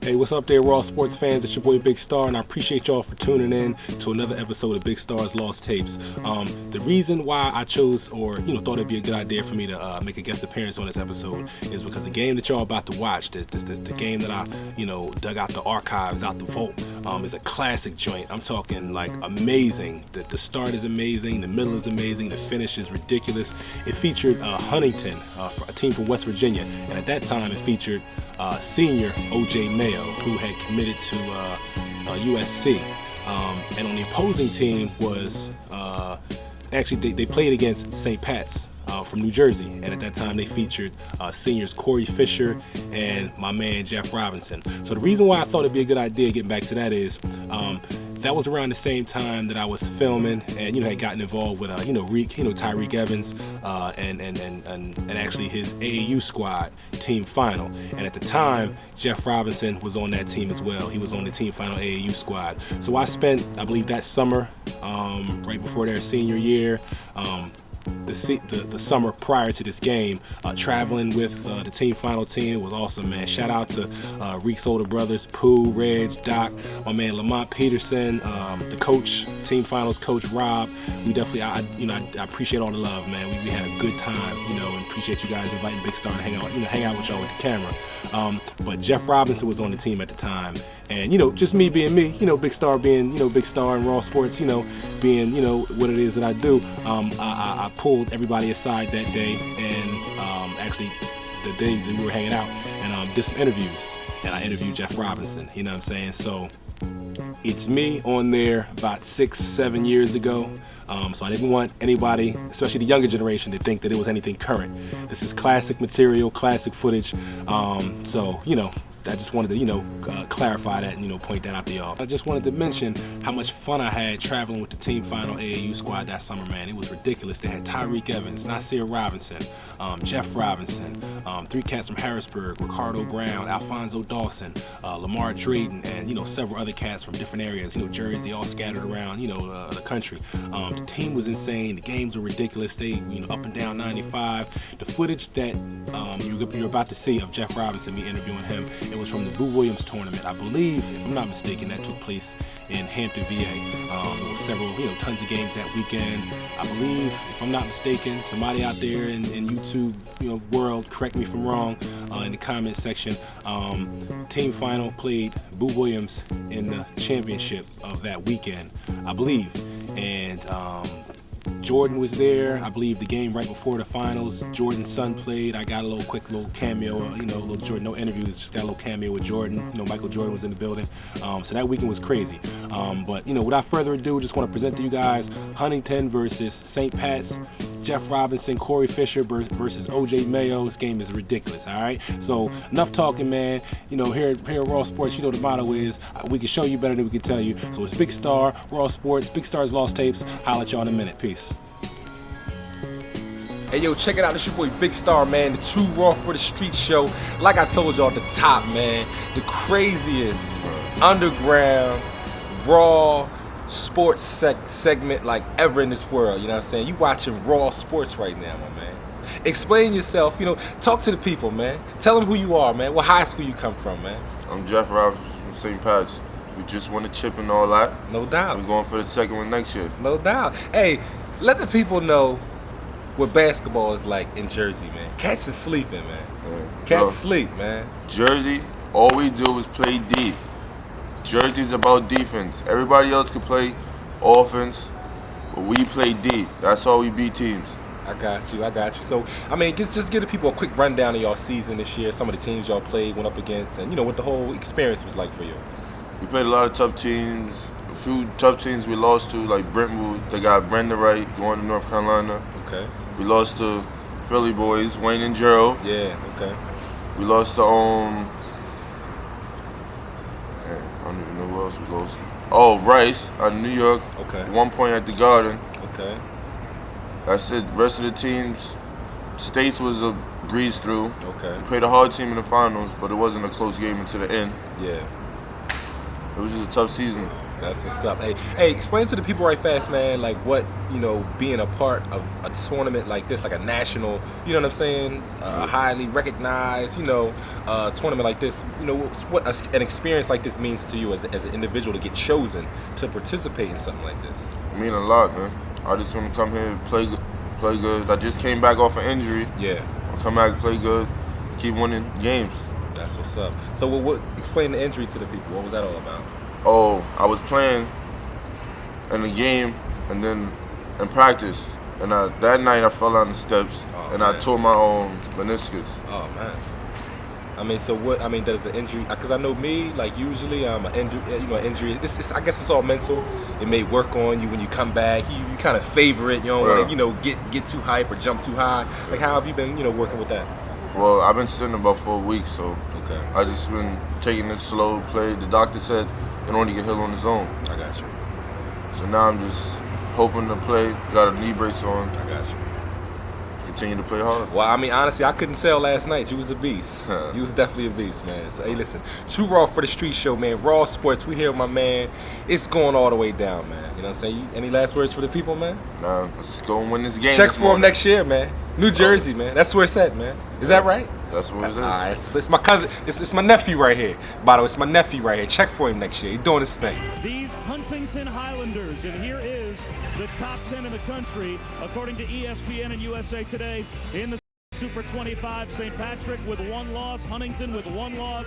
Hey, what's up there, Raw Sports fans? It's your boy Big Star, and I appreciate y'all for tuning in to another episode of Big Star's Lost Tapes. The reason why I chose, or thought it'd be a good idea for me to make a guest appearance on this episode is because the game that y'all about to watch, the game that I, dug out the archives, out the vault, is a classic joint. I'm talking like amazing. The start is amazing, the middle is amazing, the finish is ridiculous. It featured Huntington, a team from West Virginia, and at that time it featured senior O.J. Mayo, who had committed to USC. And on the opposing team was, actually they played against St. Pat's from New Jersey. And at that time they featured seniors Cory Fisher and my man Jeff Robinson. So the reason why I thought it'd be a good idea getting back to that is, that was around the same time that I was filming and had gotten involved with Tyreek Evans and actually his AAU squad team final. And at the time, Jeff Robinson was on that team as well. He was on the team final AAU squad. So I spent, I believe, that summer, right before their senior year, the summer prior to this game, traveling with the team final team. It was awesome, man. Shout out to Reek's older brothers, Pooh, Reg, Doc, my man Lamont Peterson, the coach, team finals coach Rob. We definitely, I appreciate all the love, man. We had a good time, and appreciate you guys inviting Big Star to hang out with y'all with the camera. But Jeff Robinson was on the team at the time, and just me being me, Big Star being Big Star and Raw Sports, being what it is that I do. I pulled everybody aside that day, and actually the day that we were hanging out, and did some interviews, and I interviewed Jeff Robinson. You know what I'm saying? So it's me on there about 6-7 years ago. So I didn't want anybody, especially the younger generation, to think that it was anything current. This is classic material, classic footage. So I just wanted to, clarify that and, point that out to y'all. I just wanted to mention how much fun I had traveling with the team final AAU squad that summer, man. It was ridiculous. They had Tyreek Evans, Nasir Robinson, Jeff Robinson, 3 cats from Harrisburg, Ricardo Brown, Alfonso Dawson, Lamar Drayton, and, several other cats from different areas, Jersey, all scattered around, the country. The team was insane. The games were ridiculous. They, up and down 95. The footage that you're about to see of Jeff Robinson, me interviewing him, it was from the Boo Williams tournament. I believe, if I'm not mistaken, that took place in Hampton, VA. There was several, tons of games that weekend. I believe, if I'm not mistaken, somebody out there in YouTube, world, correct me if I'm wrong, in the comment section. Team final played Boo Williams in the championship of that weekend, I believe, and Jordan was there. I believe the game right before the finals, Jordan's son played. I got a quick cameo, little Jordan, no interviews, just got a little cameo with Jordan. Michael Jordan was in the building. So that weekend was crazy. But, without further ado, just want to present to you guys Huntington versus St. Pat's. Jeff Robinson, Cory Fisher versus O.J. Mayo. This game is ridiculous, all right? So enough talking, man. Here at Raw Sports, the motto is we can show you better than we can tell you. So it's Big Star, Raw Sports, Big Star's Lost Tapes. Holla at y'all in a minute. Peace. Hey, yo, check it out. This your boy Big Star, man. The Too Raw for the Street show. Like I told y'all at the top, man. The craziest underground, raw sports segment like ever in this world. You know what I'm saying? You watching Raw Sports right now, my man. Explain yourself. Talk to the people, man. Tell them who you are, man. What high school you come from, man. I'm Jeff Robinson from St. Pat's. We just won a chip and all that. No doubt. We're going for the second one next year. No doubt. Hey, let the people know what basketball is like in Jersey, man. Cats is sleeping, man. Yeah. Cats sleep, man. Jersey, all we do is play deep. Jersey's about defense. Everybody else can play offense, but we play deep. That's how we beat teams. I got you. So, just give the people a quick rundown of y'all season this year, some of the teams y'all played, went up against, and, what the whole experience was like for you. We played a lot of tough teams. A few tough teams we lost to, like Brentwood. They got Brenda Wright going to North Carolina. Okay. We lost to Philly boys, Wayne and Gerald. Yeah, okay. We lost to, I don't even know who else we lost to. Oh, Rice out of New York. Okay. 1 point at the Garden. Okay. That's it. Rest of the teams, States was a breeze through. Okay. We played a hard team in the finals, but it wasn't a close game until the end. Yeah. It was just a tough season. That's what's up. Hey, explain to the people right fast, man, like what, being a part of a tournament like this, like a national, you know what I'm saying, highly recognized, tournament like this, what an experience like this means to you as an individual to get chosen to participate in something like this. It mean a lot, man. I just want to come here and play good. I just came back off an injury. Yeah. I'll come back and play good, keep winning games. That's what's up. So what explain the injury to the people. What was that all about? Oh, I was playing in the game and then in practice. And that night I fell down the steps and I tore my own meniscus. Oh, man. Does an injury, because I know me, like usually an injury, I guess it's all mental. It may work on you when you come back. You kind of favor it. You don't want to, get too hype or jump too high. Like, how have you been, working with that? Well, I've been sitting about 4 weeks, so okay. I just been taking it slow, play. The doctor said it only get heal on his own. I got you. So now I'm just hoping to play. Got a knee brace on. I got you. Continue to play hard. Well, honestly, I couldn't tell last night. You was a beast. You was definitely a beast, man. So, hey, listen, Too Raw for the Street Show, man. Raw Sports, we here with my man. It's going all the way down, man. You know what I'm saying? Any last words for the people, man? Nah, let's go and win this game. Check for him next year, man. New Jersey, man. That's where it's at, man. Is that right? That's where it's at. All right, it's my cousin. It's my nephew right here. By the way, it's my nephew right here. Check for him next year. He's doing his thing. These Huntington Highlanders, and here is the top 10 in the country, according to ESPN and USA Today, in the Super 25, St. Patrick with 1 loss, Huntington with 1 loss,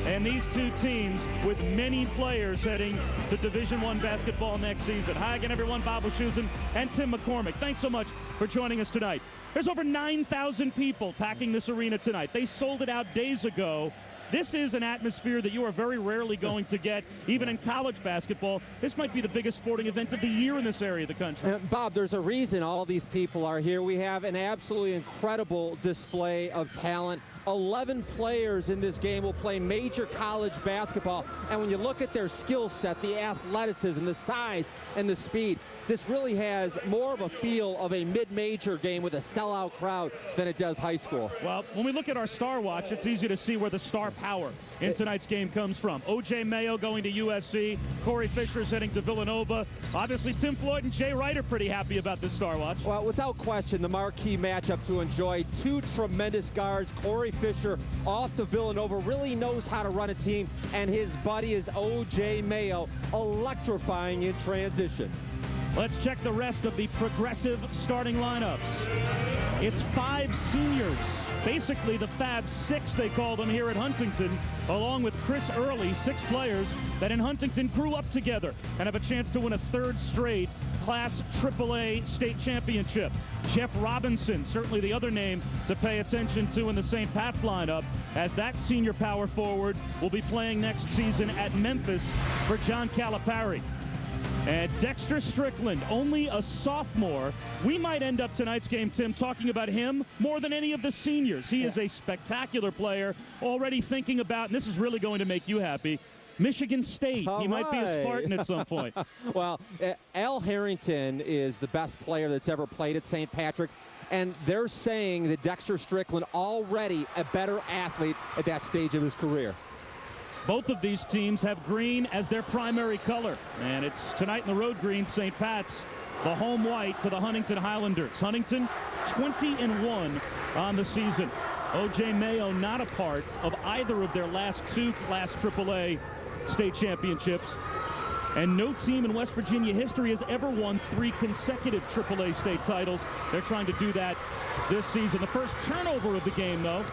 and these two teams with many players heading to Division I basketball next season. Hi again, everyone. Bob Wischusen and Tim McCormick. Thanks so much for joining us tonight. There's over 9,000 people packing this arena tonight. They sold it out days ago. This is an atmosphere that you are very rarely going to get, even in college basketball. This might be the biggest sporting event of the year in this area of the country. Bob, there's a reason all these people are here. We have an absolutely incredible display of talent. 11 players in this game will play major college basketball, and when you look at their skill set, the athleticism, the size, and the speed, this really has more of a feel of a mid-major game with a sellout crowd than it does high school. Well, when we look at our star watch, it's easy to see where the star power in tonight's game comes from. O.J. Mayo going to USC, Cory Fisher heading to Villanova. Obviously, Tim Floyd and Jay Wright are pretty happy about this star watch. Well, without question, the marquee matchup to enjoy. 2 tremendous guards. Cory Fisher off to Villanova, really knows how to run a team, and his buddy is O.J. Mayo, electrifying in transition. Let's check the rest of the progressive starting lineups. It's 5 seniors, basically the Fab 6 they call them here at Huntington, along with Chris Early, 6 players that in Huntington grew up together and have a chance to win a 3rd straight Class AAA state championship. Jeff Robinson, certainly the other name to pay attention to in the St. Pat's lineup, as that senior power forward will be playing next season at Memphis for John Calipari. And Dexter Strickland, only a sophomore. We might end up tonight's game, Tim, talking about him more than any of the seniors. He is a spectacular player, already thinking about, and this is really going to make you happy, Michigan State. He might be a Spartan at some point. Well, Al Harrington is the best player that's ever played at St. Patrick's, and they're saying that Dexter Strickland already a better athlete at that stage of his career. Both of these teams have green as their primary color, and it's tonight in the road green, St. Pat's, the home white to the Huntington Highlanders. Huntington 20-1 on the season. O.J. Mayo not a part of either of their last 2 Class AAA state championships, and no team in West Virginia history has ever won 3 consecutive AAA state titles. They're trying to do that this season. The first turnover of the game, though,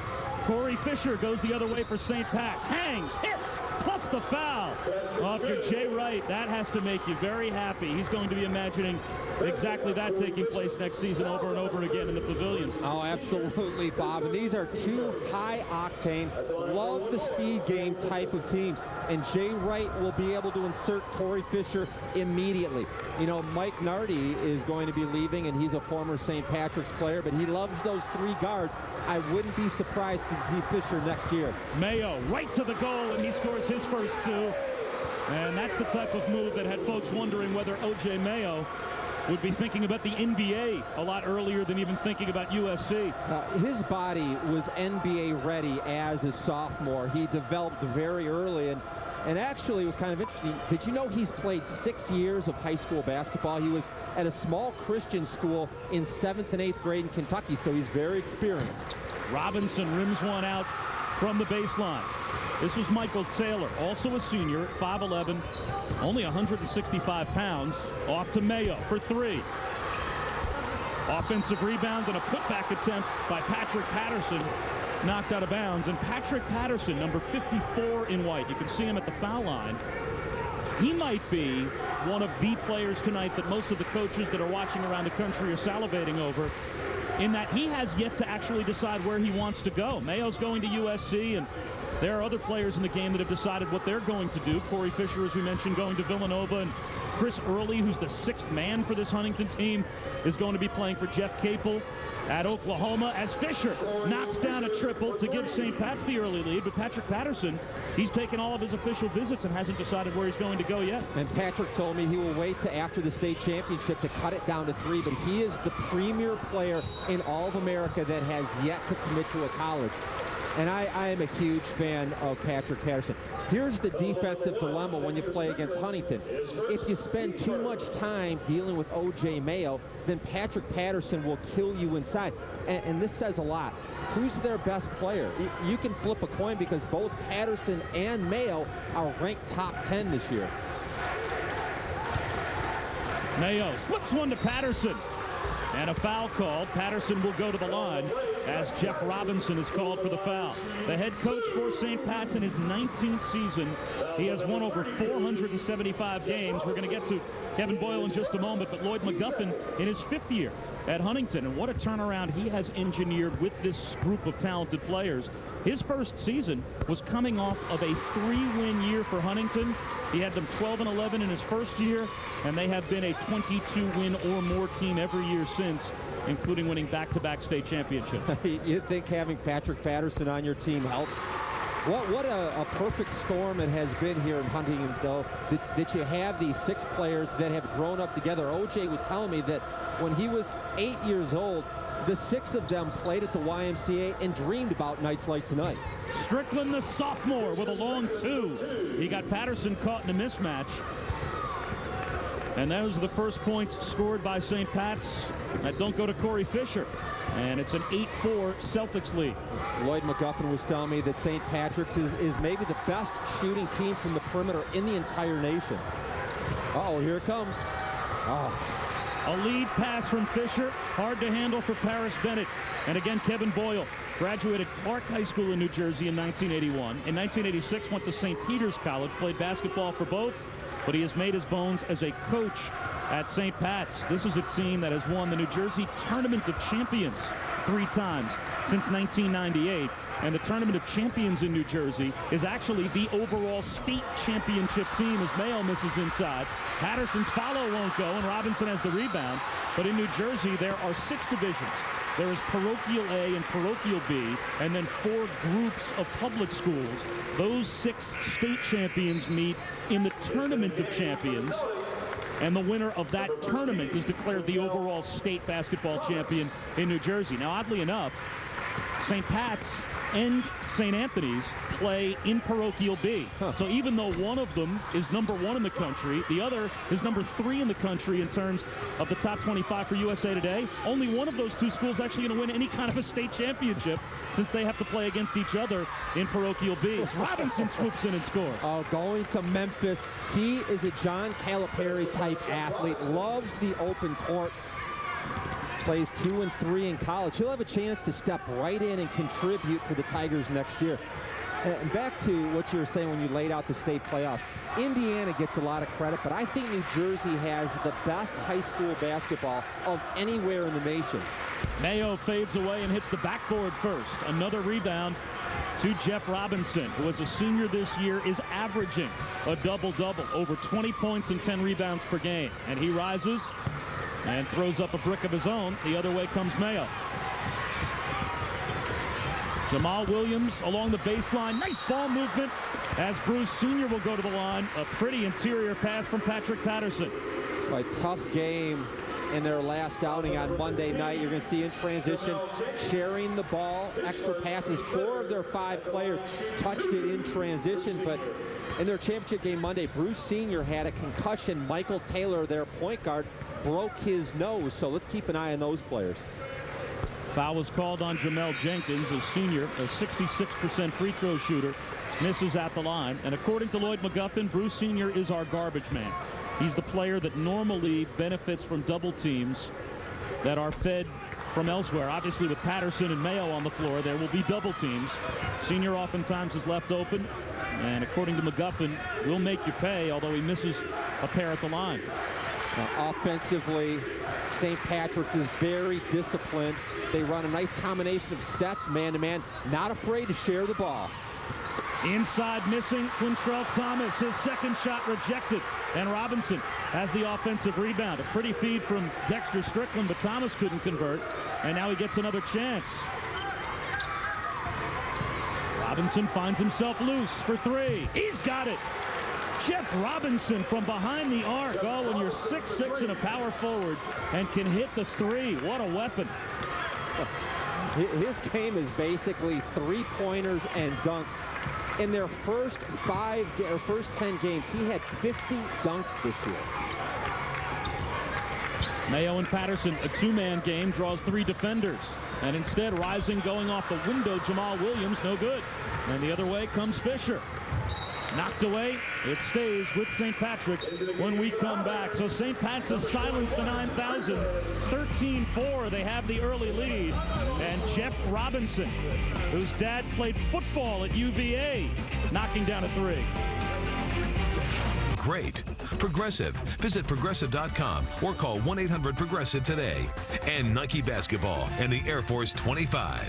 Cory Fisher goes the other way for St. Pat's. Hangs, hits, plus the foul. Well, if you're Jay Wright, that has to make you very happy. He's going to be imagining exactly that taking place next season over and over again in the pavilion. Oh, absolutely, Bob. And these are 2 high-octane, love the speed game type of teams. And Jay Wright will be able to insert Cory Fisher immediately. You know, Mike Nardi is going to be leaving, and he's a former St. Patrick's player, but he loves those 3 guards. I wouldn't be surprised to see Fisher next year. Mayo right to the goal, and he scores his first 2. And that's the type of move that had folks wondering whether O.J. Mayo would be thinking about the NBA a lot earlier than even thinking about USC. His body was NBA ready as a sophomore. He developed very early, and And actually, it was kind of interesting. Did you know he's played 6 years of high school basketball? He was at a small Christian school in 7th and 8th grade in Kentucky, so he's very experienced. Robinson rims one out from the baseline. This is Michael Taylor, also a senior, 5'11", only 165 pounds, off to Mayo for three. Offensive rebound and a putback attempt by Patrick Patterson, knocked out of bounds. And Patrick Patterson, number 54 in white, you can see him at the foul line. He might be one of the players tonight that most of the coaches that are watching around the country are salivating over, in that he has yet to actually decide where he wants to go. Mayo's going to USC, and there are other players in the game that have decided what they're going to do. Cory Fisher, as we mentioned, going to Villanova, and Chris Early, who's the 6th man for this Huntington team, is going to be playing for Jeff Capel at Oklahoma, as Fisher knocks down a triple to give St. Pat's the early lead. But Patrick Patterson, he's taken all of his official visits and hasn't decided where he's going to go yet. And Patrick told me he will wait to after the state championship to cut it down to 3, but he is the premier player in all of America that has yet to commit to a college. And I am a huge fan of Patrick Patterson. Here's the defensive dilemma when you play against Huntington. If you spend too much time dealing with O.J. Mayo, then Patrick Patterson will kill you inside. And this says a lot. Who's their best player? You can flip a coin because both Patterson and Mayo are ranked top 10 this year. Mayo slips one to Patterson. And a foul called. Patterson will go to the line as Jeff Robinson is called for the foul. The head coach for St. Pat's in his 19th season. He has won over 475 games. We're going to get to Kevin Boyle in just a moment, but Lloyd McGuffin in his 5th year at Huntington. And what a turnaround he has engineered with this group of talented players. His first season was coming off of a 3-win year for Huntington. He had them 12-11 in his first year, and they have been a 22-win or more team every year since, including winning back-to-back state championships. You think having Patrick Patterson on your team helps? What a perfect storm it has been here in Huntington, though, that you have these 6 players that have grown up together. O.J. was telling me that when he was 8 years old, the 6 of them played at the YMCA and dreamed about nights like tonight. Strickland, the sophomore, with a long 2. He got Patterson caught in a mismatch. And those are the first points scored by St. Pat's that don't go to Cory Fisher. And it's an 8-4 Celtics lead. Lloyd McGuffin was telling me that St. Patrick's is maybe the best shooting team from the perimeter in the entire nation. Uh-oh, here it comes. Oh. A lead pass from Fisher, hard to handle for Paris Bennett. And again, Kevin Boyle graduated Clark High School in New Jersey in 1981. In 1986, went to St. Peter's College, played basketball for both, but he has made his bones as a coach at St. Pat's. This is a team that has won the New Jersey Tournament of Champions 3 times since 1998. And the Tournament of Champions in New Jersey is actually the overall state championship team as Mayo misses inside. Patterson's follow won't go, and Robinson has the rebound. But in New Jersey, there are 6 divisions. There is parochial A and parochial B, and then 4 groups of public schools. Those 6 state champions meet in the Tournament of Champions, and the winner of that tournament is declared the overall state basketball champion in New Jersey. Now, oddly enough, St. Pat's and St. Anthony's play in parochial B. So even though one of them is #1 in the country, the other is #3 in the country in terms of the top 25 for USA Today, only one of those 2 schools actually going to win any kind of a state championship since they have to play against each other in parochial B. Robinson swoops in and scores. Oh, going to Memphis. He is a John Calipari type athlete, loves the open court. Plays 2 and 3 in college. He'll have a chance to step right in and contribute for the Tigers next year. And back to what you were saying when you laid out the state playoffs. Indiana gets a lot of credit, but I think New Jersey has the best high school basketball of anywhere in the nation. Mayo fades away and hits the backboard first. Another rebound to Jeff Robinson, who as a senior this year is averaging a double-double, over 20 points and 10 rebounds per game. And he rises and throws up a brick of his own. The other way comes Mayo. Jamal Williams along the baseline. Nice ball movement as Bruce Sr. will go to the line. A pretty interior pass from Patrick Patterson. A tough game in their last outing on Monday night. You're going to see in transition, sharing the ball, extra passes. 4 of their 5 players touched it in transition, but In their championship game Monday, Bruce Sr. had a concussion. Michael Taylor, their point guard, broke his nose. So let's keep an eye on those players. Foul was called on Jamel Jenkins, a senior, a 66% free throw shooter, misses at the line. And according to Lloyd McGuffin, Bruce Sr. is our garbage man. He's the player that normally benefits from double teams that are fed from elsewhere. Obviously, with Patterson and Mayo on the floor, there will be double teams. Senior oftentimes is left open, and according to McGuffin, will make you pay, although he misses a pair at the line. Offensively, St. Patrick's is very disciplined. They run a nice combination of sets, man-to-man, not afraid to share the ball. Inside missing, Quintrell Thomas, his second shot rejected, and Robinson has the offensive rebound. A pretty feed from Dexter Strickland, but Thomas couldn't convert, and now he gets another chance. Robinson finds himself loose for three. He's got it. Jeff Robinson from behind the arc. Oh, when you're 6'6" and a power forward and can hit the three, what a weapon. His game is basically three-pointers and dunks. In their first 10 games, he had 50 dunks this year. Mayo and Patterson, a two-man game, draws three defenders. And instead, rising, going off the window, Jamal Williams, no good. And the other way comes Fisher. Knocked away. It stays with St. Patrick's when we come back. So St. Pat's has silenced the 9,000. 13-4. They have the early lead. And Jeff Robinson, whose dad played football at UVA, knocking down a three. Great. Progressive. Visit Progressive.com or call 1-800-PROGRESSIVE today. And Nike Basketball and the Air Force 25.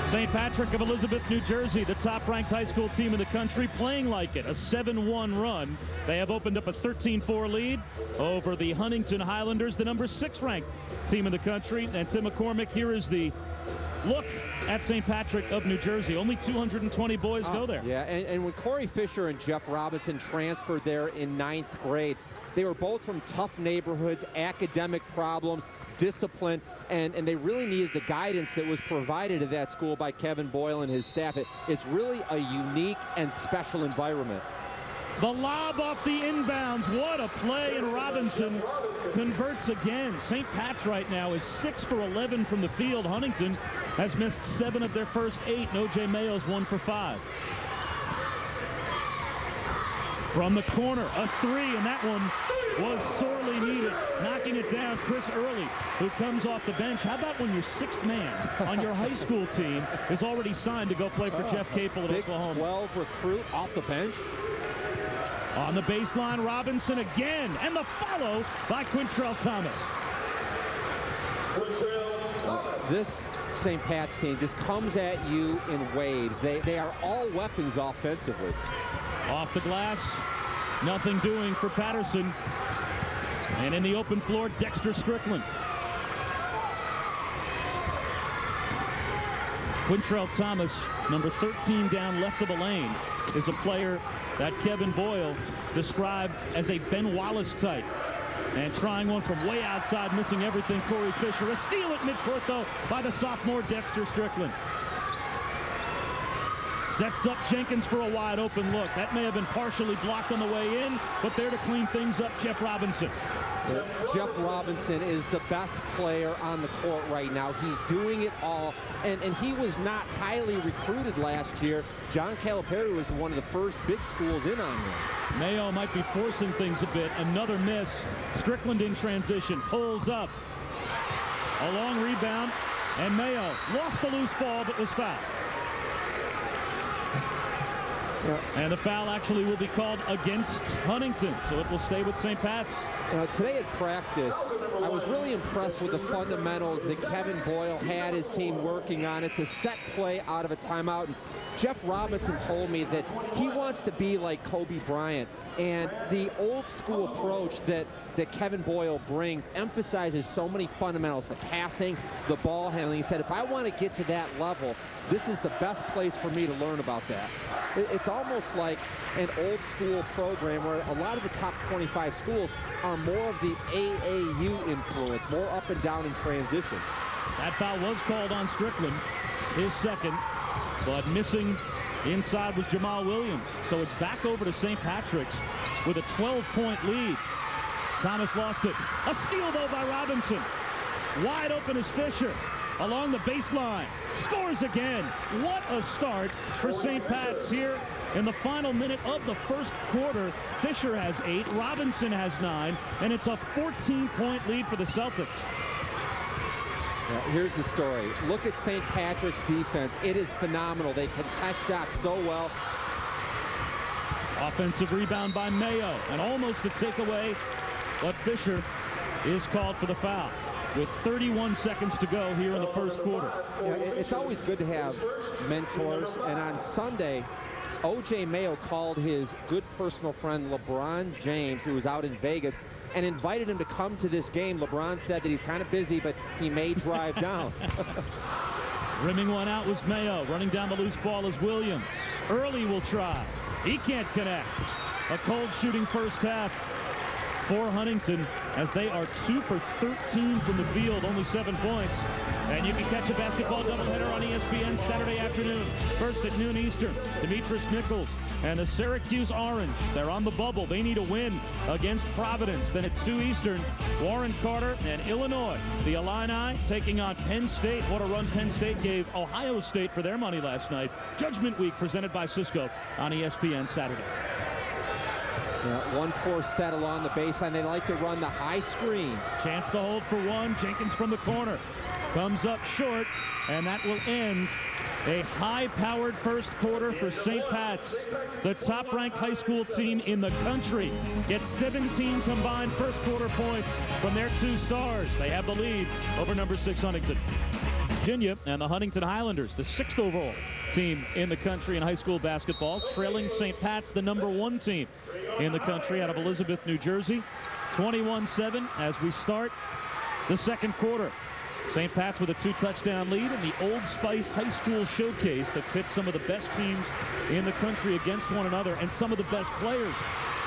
St. Patrick of Elizabeth, New Jersey, the top-ranked high school team in the country, playing like it. A 7-1 run. They have opened up a 13-4 lead over the Huntington Highlanders, the number 6-ranked team in the country. And Tim McCormick, here is the look at St. Patrick of New Jersey. Only 220 boys go there. Yeah, and when Cory Fisher and Jeff Robinson transferred there in 9th grade, they were both from tough neighborhoods, academic problems, discipline, and they really needed the guidance that was provided at that school by Kevin Boyle and his staff. It's really a unique and special environment. The lob off the inbounds. What a play, and Robinson converts again. St. Pat's right now is 6 for 11 from the field. Huntington has missed 7 of their first 8, and O.J. Mayo's 1 for 5. From the corner, a three, and that one was sorely needed. Knocking it down, Chris Early, who comes off the bench. How about when your 6th man on your high school team is already signed to go play for Jeff Capel at Oklahoma? 12 recruit off the bench. On the baseline, Robinson again, and the follow by Quintrell Thomas. This St. Pat's team just comes at you in waves. They are all weapons offensively. Off the glass, nothing doing for Patterson. And in the open floor, Dexter Strickland. Quintrell Thomas, number 13 down left of the lane, is a player that Kevin Boyle described as a Ben Wallace type. And trying one from way outside, missing everything, Cory Fisher. A steal at midcourt, though, by the sophomore Dexter Strickland. Sets up Jenkins for a wide open look. That may have been partially blocked on the way in, but there to clean things up, Jeff Robinson. Jeff Robinson is the best player on the court right now. He's doing it all, and he was not highly recruited last year. John Calipari was one of the first big schools in on him. Mayo might be forcing things a bit. Another miss. Strickland in transition, pulls up. A long rebound, and Mayo lost the loose ball but was fouled. And the foul actually will be called against Huntington, so it will stay with St. Pat's. Today at practice, I was really impressed with the fundamentals that Kevin Boyle had his team working on. It's a set play out of a timeout. And Jeff Robinson told me that he wants to be like Kobe Bryant. And the old school approach that Kevin Boyle brings emphasizes so many fundamentals, the passing, the ball handling. He said, if I want to get to that level, this is the best place for me to learn about that. It's almost like an old school program where a lot of the top 25 schools are more of the AAU influence, more up and down in transition. That foul was called on Strickland, his second. but missing inside was Jamal Williams. So it's back over to St. Patrick's with a 12-point lead. Thomas lost it. A steal, though, by Robinson. Wide open is Fisher. Along the baseline. Scores again. What a start for St. Pat's here in the final minute of the first quarter. Fisher has 8. Robinson has 9. And it's a 14-point lead for the Celtics. Yeah, here's the story. Look at St. Patrick's defense. It is phenomenal. They contest shots so well. Offensive rebound by Mayo. And almost a takeaway. But Fisher is called for the foul with 31 seconds to go here in the first quarter. You know, it's always good to have mentors. And on Sunday, O.J. Mayo called his good personal friend LeBron James, who was out in Vegas, and invited him to come to this game. LeBron said that he's kind of busy, but he may drive down. Rimming one out was Mayo. Running down the loose ball is Williams. Early will try. He can't connect. A cold shooting first half for Huntington, as they are 2 for 13 from the field, only 7 points. And you can catch a basketball doubleheader on ESPN Saturday afternoon. First at noon Eastern, Demetrius Nichols and the Syracuse Orange. They're on the bubble. They need a win against Providence. Then at 2 Eastern, Warren Carter and Illinois. The Illini taking on Penn State. What a run Penn State gave Ohio State for their money last night. Judgment Week presented by Cisco on ESPN Saturday. Yeah, 1-4 set along the baseline. They like to run the high screen. Chance to hold for one. Jenkins from the corner. Comes up short, and that will end a high-powered first quarter for St. Pat's. The top-ranked high school team in the country gets 17 combined first quarter points from their 2 stars. They have the lead over number 6 Huntington. Virginia and the Huntington Highlanders, the 6th overall team in the country in high school basketball, trailing St. Pat's, the number 1 team in the country out of Elizabeth, New Jersey. 21-7 as we start the second quarter. St. Pat's with a 2-touchdown lead in the Old Spice High School Showcase that pits some of the best teams in the country against one another, and some of the best players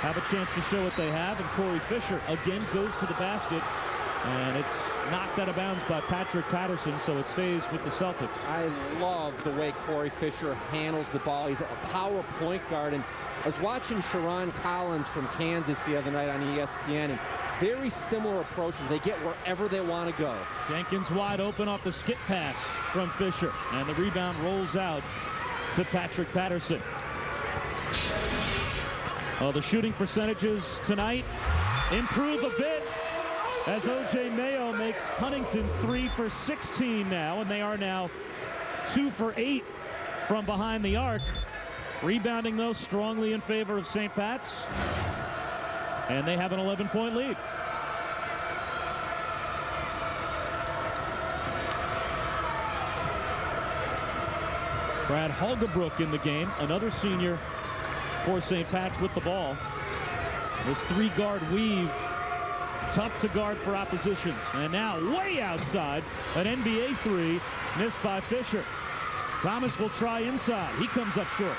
have a chance to show what they have. And Cory Fisher again goes to the basket, and it's knocked out of bounds by Patrick Patterson, so it stays with the Celtics. I love the way Cory Fisher handles the ball. He's a power point guard, and I was watching Sharon Collins from Kansas the other night on ESPN, and very similar approaches. They get wherever they want to go. Jenkins wide open off the skip pass from Fisher, and the rebound rolls out to Patrick Patterson. Well, the shooting percentages tonight improve a bit as O.J. Mayo makes Huntington 3 for 16 now, and they are now 2 for 8 from behind the arc. Rebounding, though, strongly in favor of St. Pat's, and they have an 11-point lead. Brad Holgebrook in the game, another senior for St. Pat's with the ball. This 3-guard weave, tough to guard for oppositions. And now way outside, an NBA 3 missed by Fisher. Thomas will try inside. He comes up short.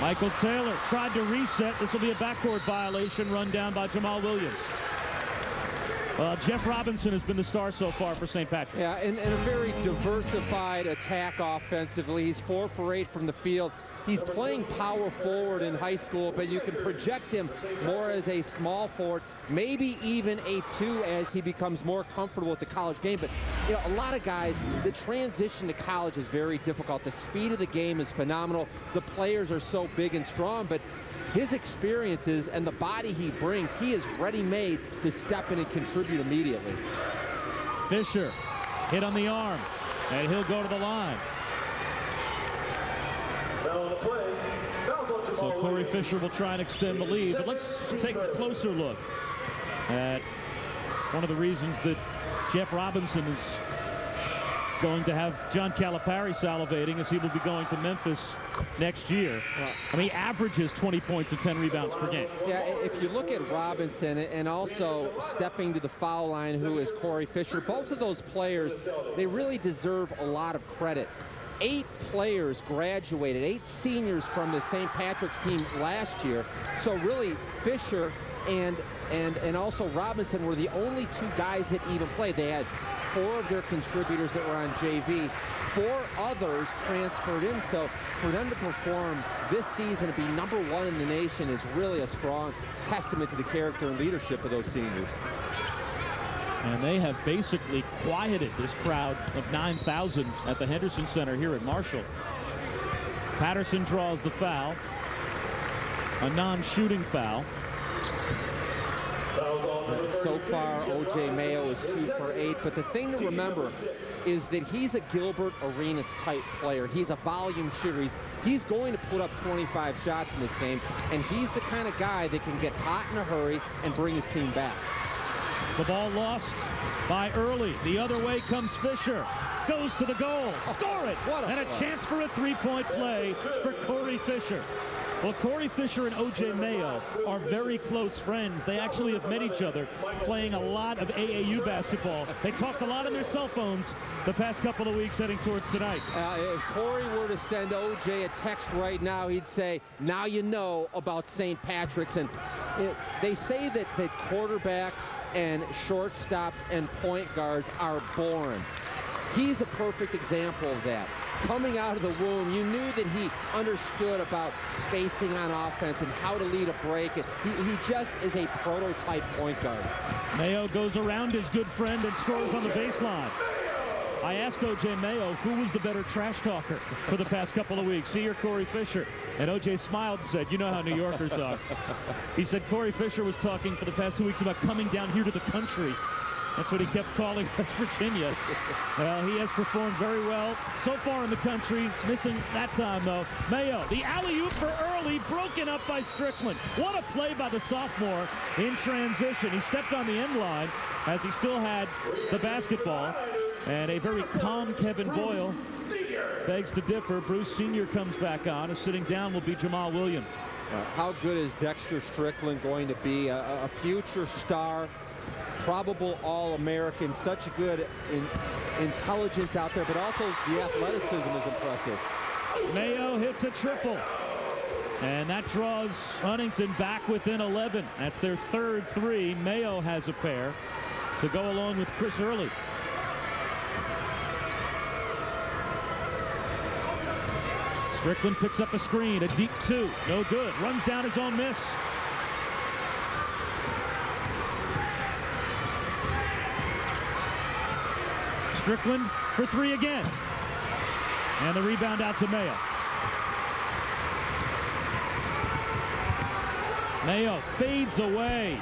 Michael Taylor tried to reset. This will be a backcourt violation, run down by Jamal Williams. Jeff Robinson has been the star so far for St. Patrick. Yeah, and a very diversified attack offensively. He's 4 for 8 from the field. He's playing power forward in high school, but you can project him more as a small forward, maybe even a 2 as he becomes more comfortable with the college game. But, you know, a lot of guys, the transition to college is very difficult. The speed of the game is phenomenal. The players are so big and strong, but his experiences and the body he brings, he is ready-made to step in and contribute immediately. Fisher hit on the arm, and he'll go to the line. So Cory Fisher will try and extend the lead, but let's take a closer look at one of the reasons that Jeff Robinson is going to have John Calipari salivating, as he will be going to Memphis next year. I mean, he averages 20 points and 10 rebounds per game. Yeah, if you look at Robinson and also stepping to the foul line, who is Cory Fisher, both of those players, they really deserve a lot of credit. 8 players graduated, 8 seniors from the St. Patrick's team last year. So really, Fisher and also Robinson were the only 2 guys that even played. They had 4 of their contributors that were on JV. 4 others transferred in, so for them to perform this season and be #1 in the nation is really a strong testament to the character and leadership of those seniors. And they have basically quieted this crowd of 9,000 at the Henderson Center here at Marshall. Patterson draws the foul, a non-shooting foul. So far, O.J. Mayo is 2 for 8, but the thing to remember is that he's a Gilbert Arenas type player. He's a volume shooter. He's going to put up 25 shots in this game, and he's the kind of guy that can get hot in a hurry and bring his team back. The ball lost by Early. The other way comes Fisher. Goes to the goal. Score it! And a chance for a 3-point play for Cory Fisher. Well, Cory Fisher and O.J. Mayo are very close friends. They actually have met each other playing a lot of AAU basketball. They talked a lot on their cell phones the past couple of weeks heading towards tonight. If Cory were to send O.J. a text right now, he'd say, now you know about St. Patrick's. And they say that quarterbacks and shortstops and point guards are born. He's a perfect example of that. Coming out of the womb, you knew that he understood about spacing on offense and how to lead a break. And he just is a prototype point guard. Mayo goes around his good friend and scores on the baseline. I asked O.J. Mayo who was the better trash talker for the past couple of weeks, he or Cory Fisher. And O.J. smiled and said, you know how New Yorkers are. He said Cory Fisher was talking for the past 2 weeks about coming down here to the country. That's what he kept calling West Virginia. Well, he has performed very well so far in the country. Missing that time, though. Mayo, the alley-oop for Early, broken up by Strickland. What a play by the sophomore in transition. He stepped on the end line as he still had the basketball. And a very calm Kevin Boyle begs to differ. Bruce Sr. comes back on. Sitting down will be Jamal Williams. How good is Dexter Strickland going to be? A future star, probable All-American, such a good intelligence out there, but also the athleticism is impressive. Mayo hits a triple, and that draws Huntington back within 11. That's their 3rd 3. Mayo has a pair to go along with Chris Early. Strickland picks up a screen, a deep 2, no good, runs down his own miss. Strickland for 3 again. And the rebound out to Mayo. Mayo fades away.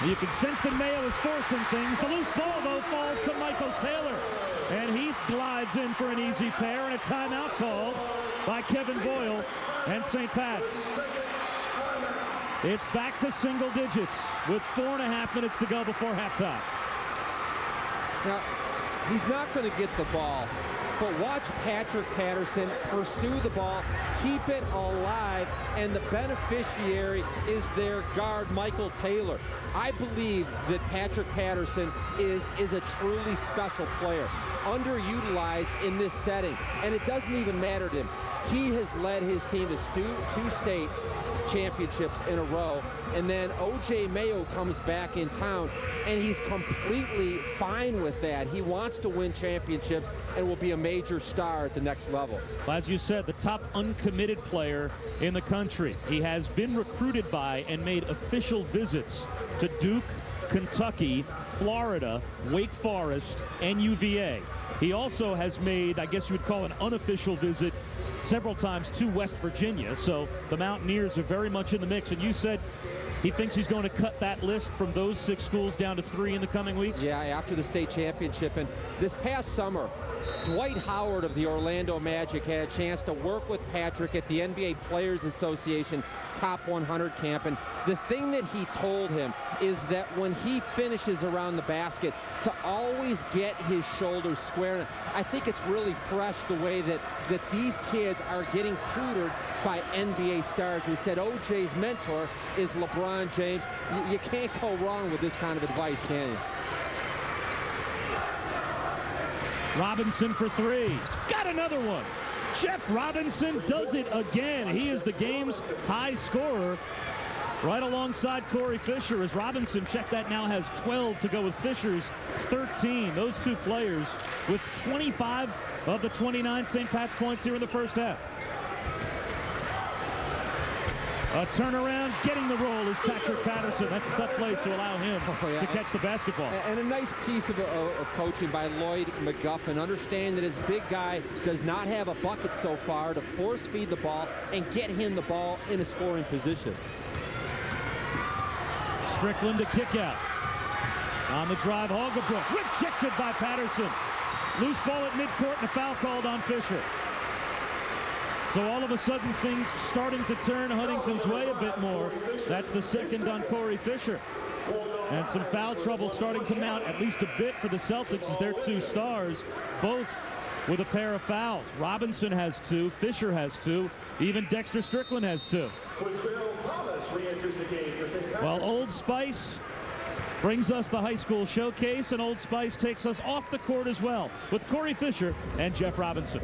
You can sense that Mayo is forcing things. The loose ball, though, falls to Michael Taylor. And he glides in for an easy pair, and a timeout called by Kevin Boyle and St. Pat's. It's back to single digits with 4.5 minutes to go before halftime. Now, he's not going to get the ball, but watch Patrick Patterson pursue the ball, keep it alive, and the beneficiary is their guard, Michael Taylor. I believe that Patrick Patterson is a truly special player, underutilized in this setting, and it doesn't even matter to him. He has led his team to 2 state championships in a row, and then O.J. Mayo comes back in town, and he's completely fine with that. He wants to win championships and will be a major star at the next level. As you said, the top uncommitted player in the country. He has been recruited by and made official visits to Duke, Kentucky, Florida, Wake Forest, and UVA. He also has made, I guess you would call an unofficial visit several times to West Virginia, so the Mountaineers are very much in the mix. And you said he thinks he's going to cut that list from those 6 schools down to 3 in the coming weeks? Yeah, after the state championship. And this past summer, Dwight Howard of the Orlando Magic had a chance to work with Patrick at the NBA Players Association Top 100 camp. And the thing that he told him is that when he finishes around the basket, to always get his shoulders square. I think it's really fresh the way that these kids are getting tutored by NBA stars. We said OJ's mentor is LeBron James. You can't go wrong with this kind of advice, can you? Robinson for 3. Got another one. Jeff Robinson does it again. He is the game's high scorer. right alongside Cory Fisher, as Robinson, check that, now has 12 to go with Fisher's 13. Those two players with 25 of the 29 St. Pat's points here in the first half. A turnaround, getting the roll is Patrick Patterson. That's a tough place to allow him to catch the basketball. And a nice piece of coaching by Lloyd McGuffin. Understand that his big guy does not have a bucket so far to force feed the ball and get him the ball in a scoring position. Strickland to kick out. On the drive, Holgebrook rejected by Patterson. Loose ball at midcourt and a foul called on Fisher. So all of a sudden things starting to turn Huntington's way a bit more. That's the second on Cory Fisher. And some foul trouble starting to mount at least a bit for the Celtics as their two stars, both with a pair of fouls. Robinson has 2, Fisher has 2, even Dexter Strickland has 2. Well, Old Spice brings us the high school showcase, and Old Spice takes us off the court as well with Cory Fisher and Jeff Robinson.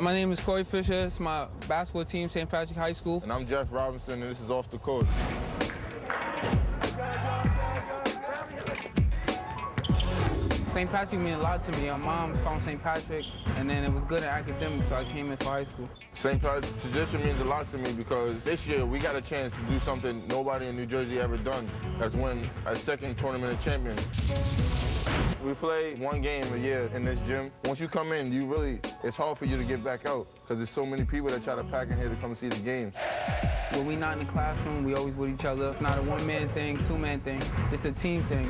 My name is Cory Fisher. It's my basketball team, St. Patrick High School. And I'm Jeff Robinson, and this is Off the Court. St. Patrick meant a lot to me. My mom found St. Patrick, and then it was good at academics, so I came in for high school. St. Patrick's tradition means a lot to me because this year we got a chance to do something nobody in New Jersey ever done. That's win a second tournament of champions. We play one game a year in this gym. Once you come in, it's hard for you to get back out because there's so many people that try to pack in here to come see the game. When we not in the classroom, we always with each other. It's not a one-man thing, two-man thing. It's a team thing.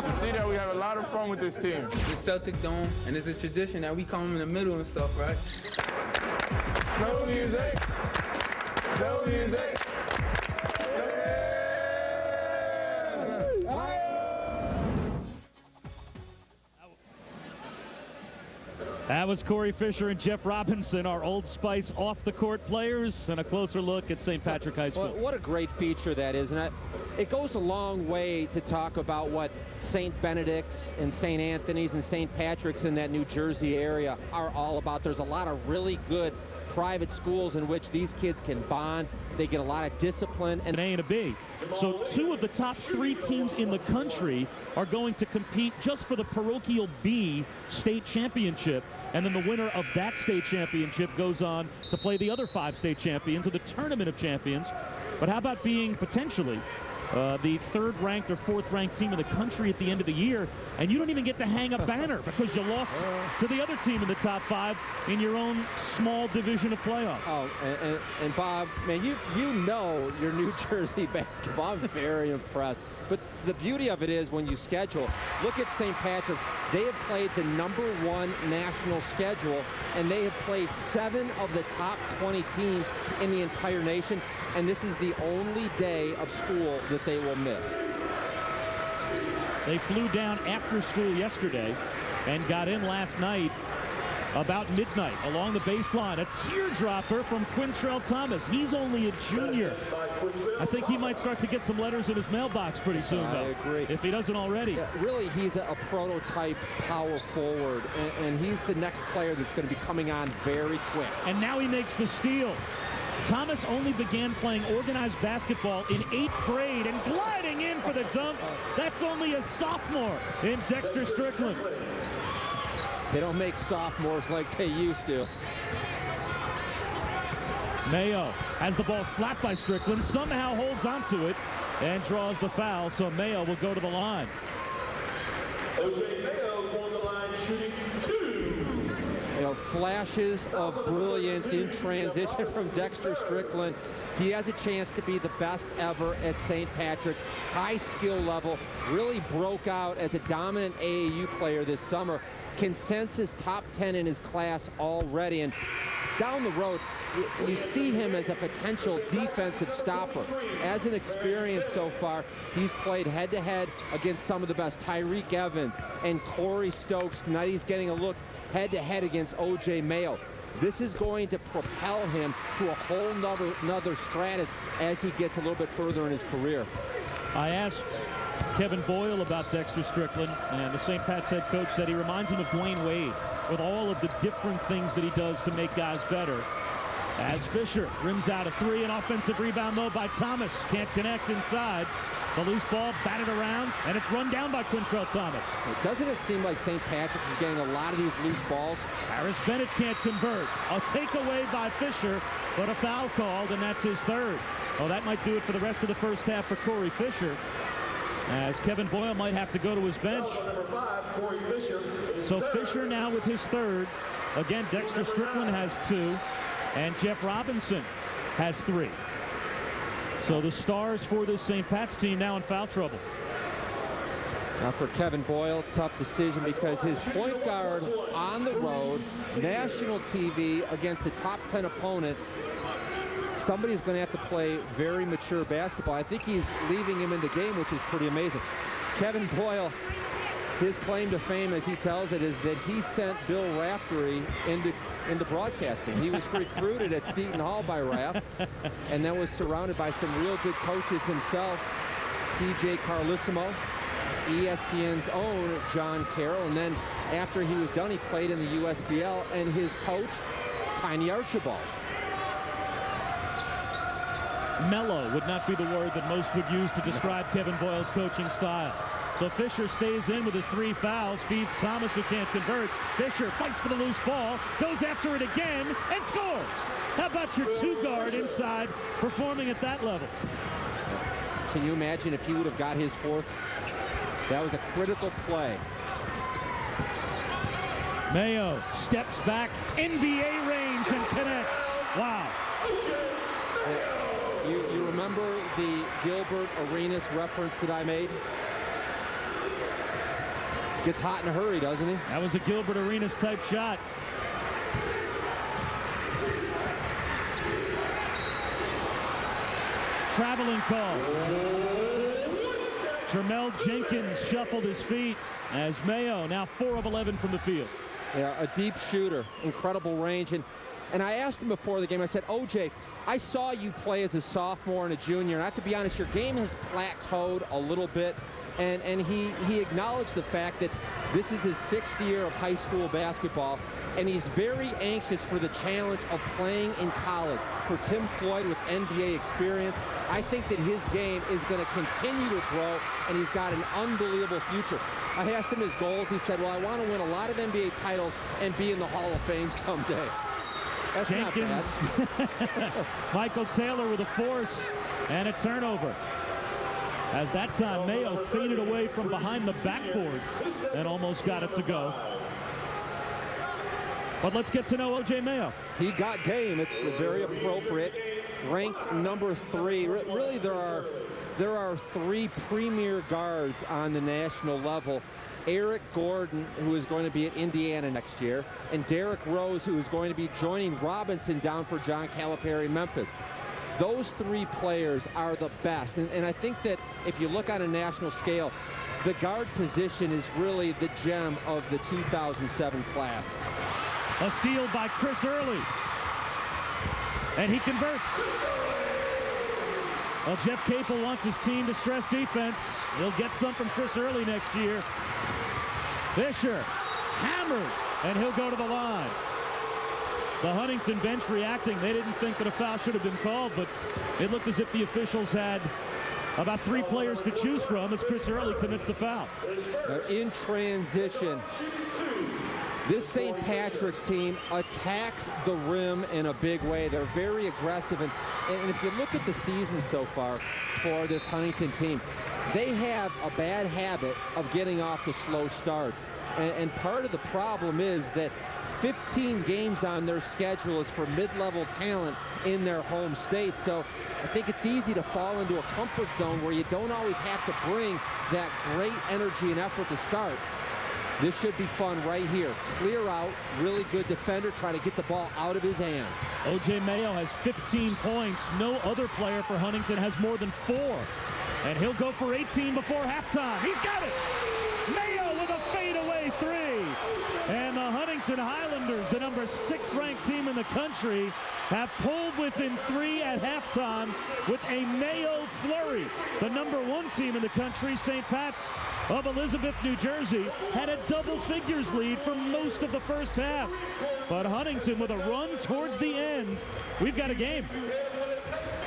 You see that we have a lot of fun with this team. It's Celtic Dome, and it's a tradition that we come in the middle and stuff, right? No music. No music. That was Cory Fisher and Jeff Robinson, our Old Spice off-the-court players, and a closer look at St. Patrick High School. What a great feature that is, and it goes a long way to talk about what St. Benedict's and St. Anthony's and St. Patrick's in that New Jersey area are all about. There's a lot of really good private schools in which these kids can bond. They get a lot of discipline. An A and a B. So 2 of the top 3 teams in the country are going to compete just for the parochial B state championship. And then the winner of that state championship goes on to play the other 5 state champions of the Tournament of Champions. But how about being potentially the 3rd-ranked or 4th-ranked team in the country at the end of the year, and you don't even get to hang a banner because you lost to the other team in the top 5 in your own small division of playoffs. Oh, and Bob, man, you know your New Jersey basketball. I'm very impressed. But the beauty of it is when you schedule, look at St. Patrick's. They have played the #1 national schedule, and they have played 7 of the top 20 teams in the entire nation. And this is the only day of school that they will miss. They flew down after school yesterday and got in last night about midnight along the baseline. A teardropper from Quintrell Thomas. He's only a junior. I think he might start to get some letters in his mailbox pretty soon, though. I agree. If he doesn't already. Yeah, really, he's a prototype power forward, and he's the next player that's going to be coming on very quick. And now he makes the steal. Thomas only began playing organized basketball in 8th grade, and gliding in for the dunk, that's only a sophomore in Dexter Strickland. They don't make sophomores like they used to. Mayo has the ball slapped by Strickland, somehow holds onto it and draws the foul, so Mayo will go to the line. O.J. Mayo on the line shooting 2. You know, flashes of brilliance in transition from Dexter Strickland. He has a chance to be the best ever at St. Patrick's. High skill level, really broke out as a dominant AAU player this summer. Consensus top 10 in his class already, and down the road, you see him as a potential defensive stopper. As an experience so far, he's played head-to-head against some of the best. Tyreek Evans and Corey Stokes. Tonight he's getting a look head-to-head against O.J. Mayo. This is going to propel him to a whole nother stratus as he gets a little bit further in his career. I asked Kevin Boyle about Dexter Strickland, and the St. Pat's head coach said he reminds him of Dwayne Wade. with all of the different things that he does to make guys better. As Fisher rims out a three, an offensive rebound though by Thomas. Can't connect inside. The loose ball batted around, and it's run down by Quintrell Thomas. Doesn't it seem like St. Patrick's is getting a lot of these loose balls? Harris Bennett can't convert. A takeaway by Fisher, but a foul called, and that's his third. Well, that might do it for the rest of the first half for Cory Fisher, as Kevin Boyle might have to go to his bench. So Fisher now with his third. Again, Dexter Strickland has 2, and Jeff Robinson has 3. So the stars for this St. Pat's team now in foul trouble. Now for Kevin Boyle, tough decision because his point guard on the road, national TV against the top 10 opponent, somebody's going to have to play very mature basketball. I think he's leaving him in the game, which is pretty amazing. Kevin Boyle, his claim to fame, as he tells it, is that he sent Bill Raftery into broadcasting. He was recruited at Seton Hall by Raft, and then was surrounded by some real good coaches himself. P.J. Carlissimo, ESPN's own John Carroll, and then after he was done, he played in the USBL, and his coach, Tiny Archibald. Mellow would not be the word that most would use to describe Kevin Boyle's coaching style. So Fisher stays in with his 3 fouls, feeds Thomas, who can't convert. Fisher fights for the loose ball, goes after it again, and scores. How about your 2-guard inside performing at that level? Can you imagine if he would have got his 4th? That was a critical play. Mayo steps back, NBA range, and connects. Wow. You remember the Gilbert Arenas reference that I made? Gets hot in a hurry, doesn't he? That was a Gilbert Arenas type shot. Traveling call. Jermel Jenkins shuffled his feet as Mayo now 4 of 11 from the field. Yeah, a deep shooter, incredible range. And I asked him before the game, I said, OJ, I saw you play as a sophomore and a junior, and I have to be honest, your game has plateaued a little bit. And he acknowledged the fact that this is his 6th year of high school basketball, and he's very anxious for the challenge of playing in college. For Tim Floyd with NBA experience, I think that his game is going to continue to grow, and he's got an unbelievable future. I asked him his goals. He said, well, I want to win a lot of NBA titles and be in the Hall of Fame someday. That's Jenkins. Not bad. Michael Taylor with a force and a turnover. As that time, Mayo faded away from behind the backboard and almost got it to go. But let's get to know O.J. Mayo. He got game. It's very appropriate. Ranked number 3. Really, there are 3 premier guards on the national level. Eric Gordon, who is going to be at Indiana next year, and Derrick Rose, who is going to be joining Robinson down for John Calipari, Memphis. Those 3 players are the best. And I think that if you look on a national scale, the guard position is really the gem of the 2007 class. A steal by Chris Early. And he converts. Well, Jeff Capel wants his team to stress defense. He'll get some from Chris Early next year. Fisher hammered, and he'll go to the line. The Huntington bench reacting. They didn't think that a foul should have been called, but it looked as if the officials had about 3 players to choose from as Chris Early commits the foul. In transition, this St. Patrick's team attacks the rim in a big way. They're very aggressive, and if you look at the season so far for this Huntington team, they have a bad habit of getting off to slow starts. And part of the problem is that 15 games on their schedule is for mid-level talent in their home state. So I think it's easy to fall into a comfort zone where you don't always have to bring that great energy and effort to start. This should be fun right here. Clear out, really good defender, try to get the ball out of his hands. O.J. Mayo has 15 points. No other player for Huntington has more than 4. And he'll go for 18 before halftime. He's got it! Mayo with a fadeaway 3. And the Huntington Highland Highlanders, the number 6th ranked team in the country, have pulled within 3 at halftime with a Mayo flurry. The number 1 team in the country, St. Pat's of Elizabeth, New Jersey, had a double figures lead for most of the first half. But Huntington with a run towards the end. We've got a game.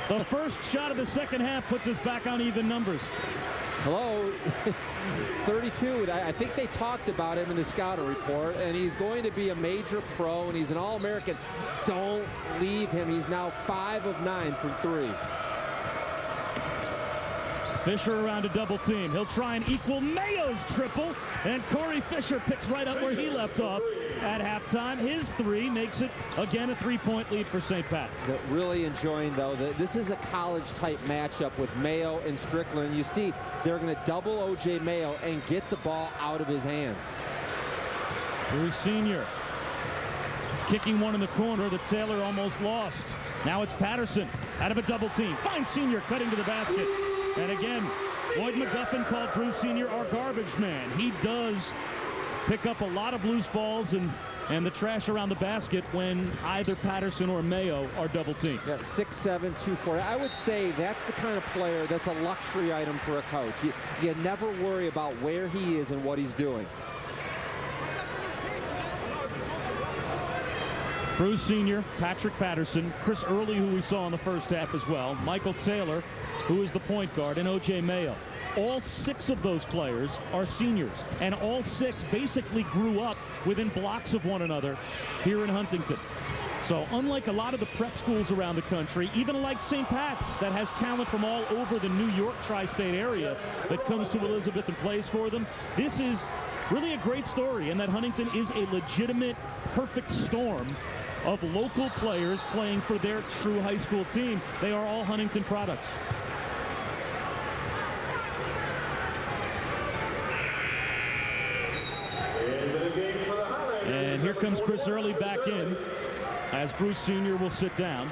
The first shot of the second half puts us back on even numbers. Hello, 32. I think they talked about him in the scouting report, and he's going to be a major pro, and he's an All-American. Don't leave him. He's now 5 of 9 from 3. Fisher around a double team. He'll try and equal Mayo's triple, and Cory Fisher picks right up where he left off at halftime. His 3 makes it, again, a 3-point lead for St. Pat's. They're really enjoying, though, that this is a college-type matchup with Mayo and Strickland. You see, they're going to double O.J. Mayo and get the ball out of his hands. Bruce Sr. kicking one in the corner that Taylor almost lost. Now it's Patterson out of a double team. Finds Sr. cutting to the basket. And again, Lloyd McGuffin called Bruce Sr. our garbage man. He does pick up a lot of loose balls and the trash around the basket when either Patterson or Mayo are double teamed. Yeah, 6'7", 240. I would say that's the kind of player that's a luxury item for a coach. You never worry about where he is and what he's doing. Bruce Sr., Patrick Patterson, Chris Early, who we saw in the first half as well, Michael Taylor, who is the point guard, and O.J. Mayo. All 6 of those players are seniors, and all 6 basically grew up within blocks of one another here in Huntington. So unlike a lot of the prep schools around the country, even like St. Pat's that has talent from all over the New York tri-state area that comes to Elizabeth and plays for them, this is really a great story in that Huntington is a legitimate, perfect storm of local players playing for their true high school team. They are all Huntington products. And here comes Chris Early back in as Bruce Sr. will sit down.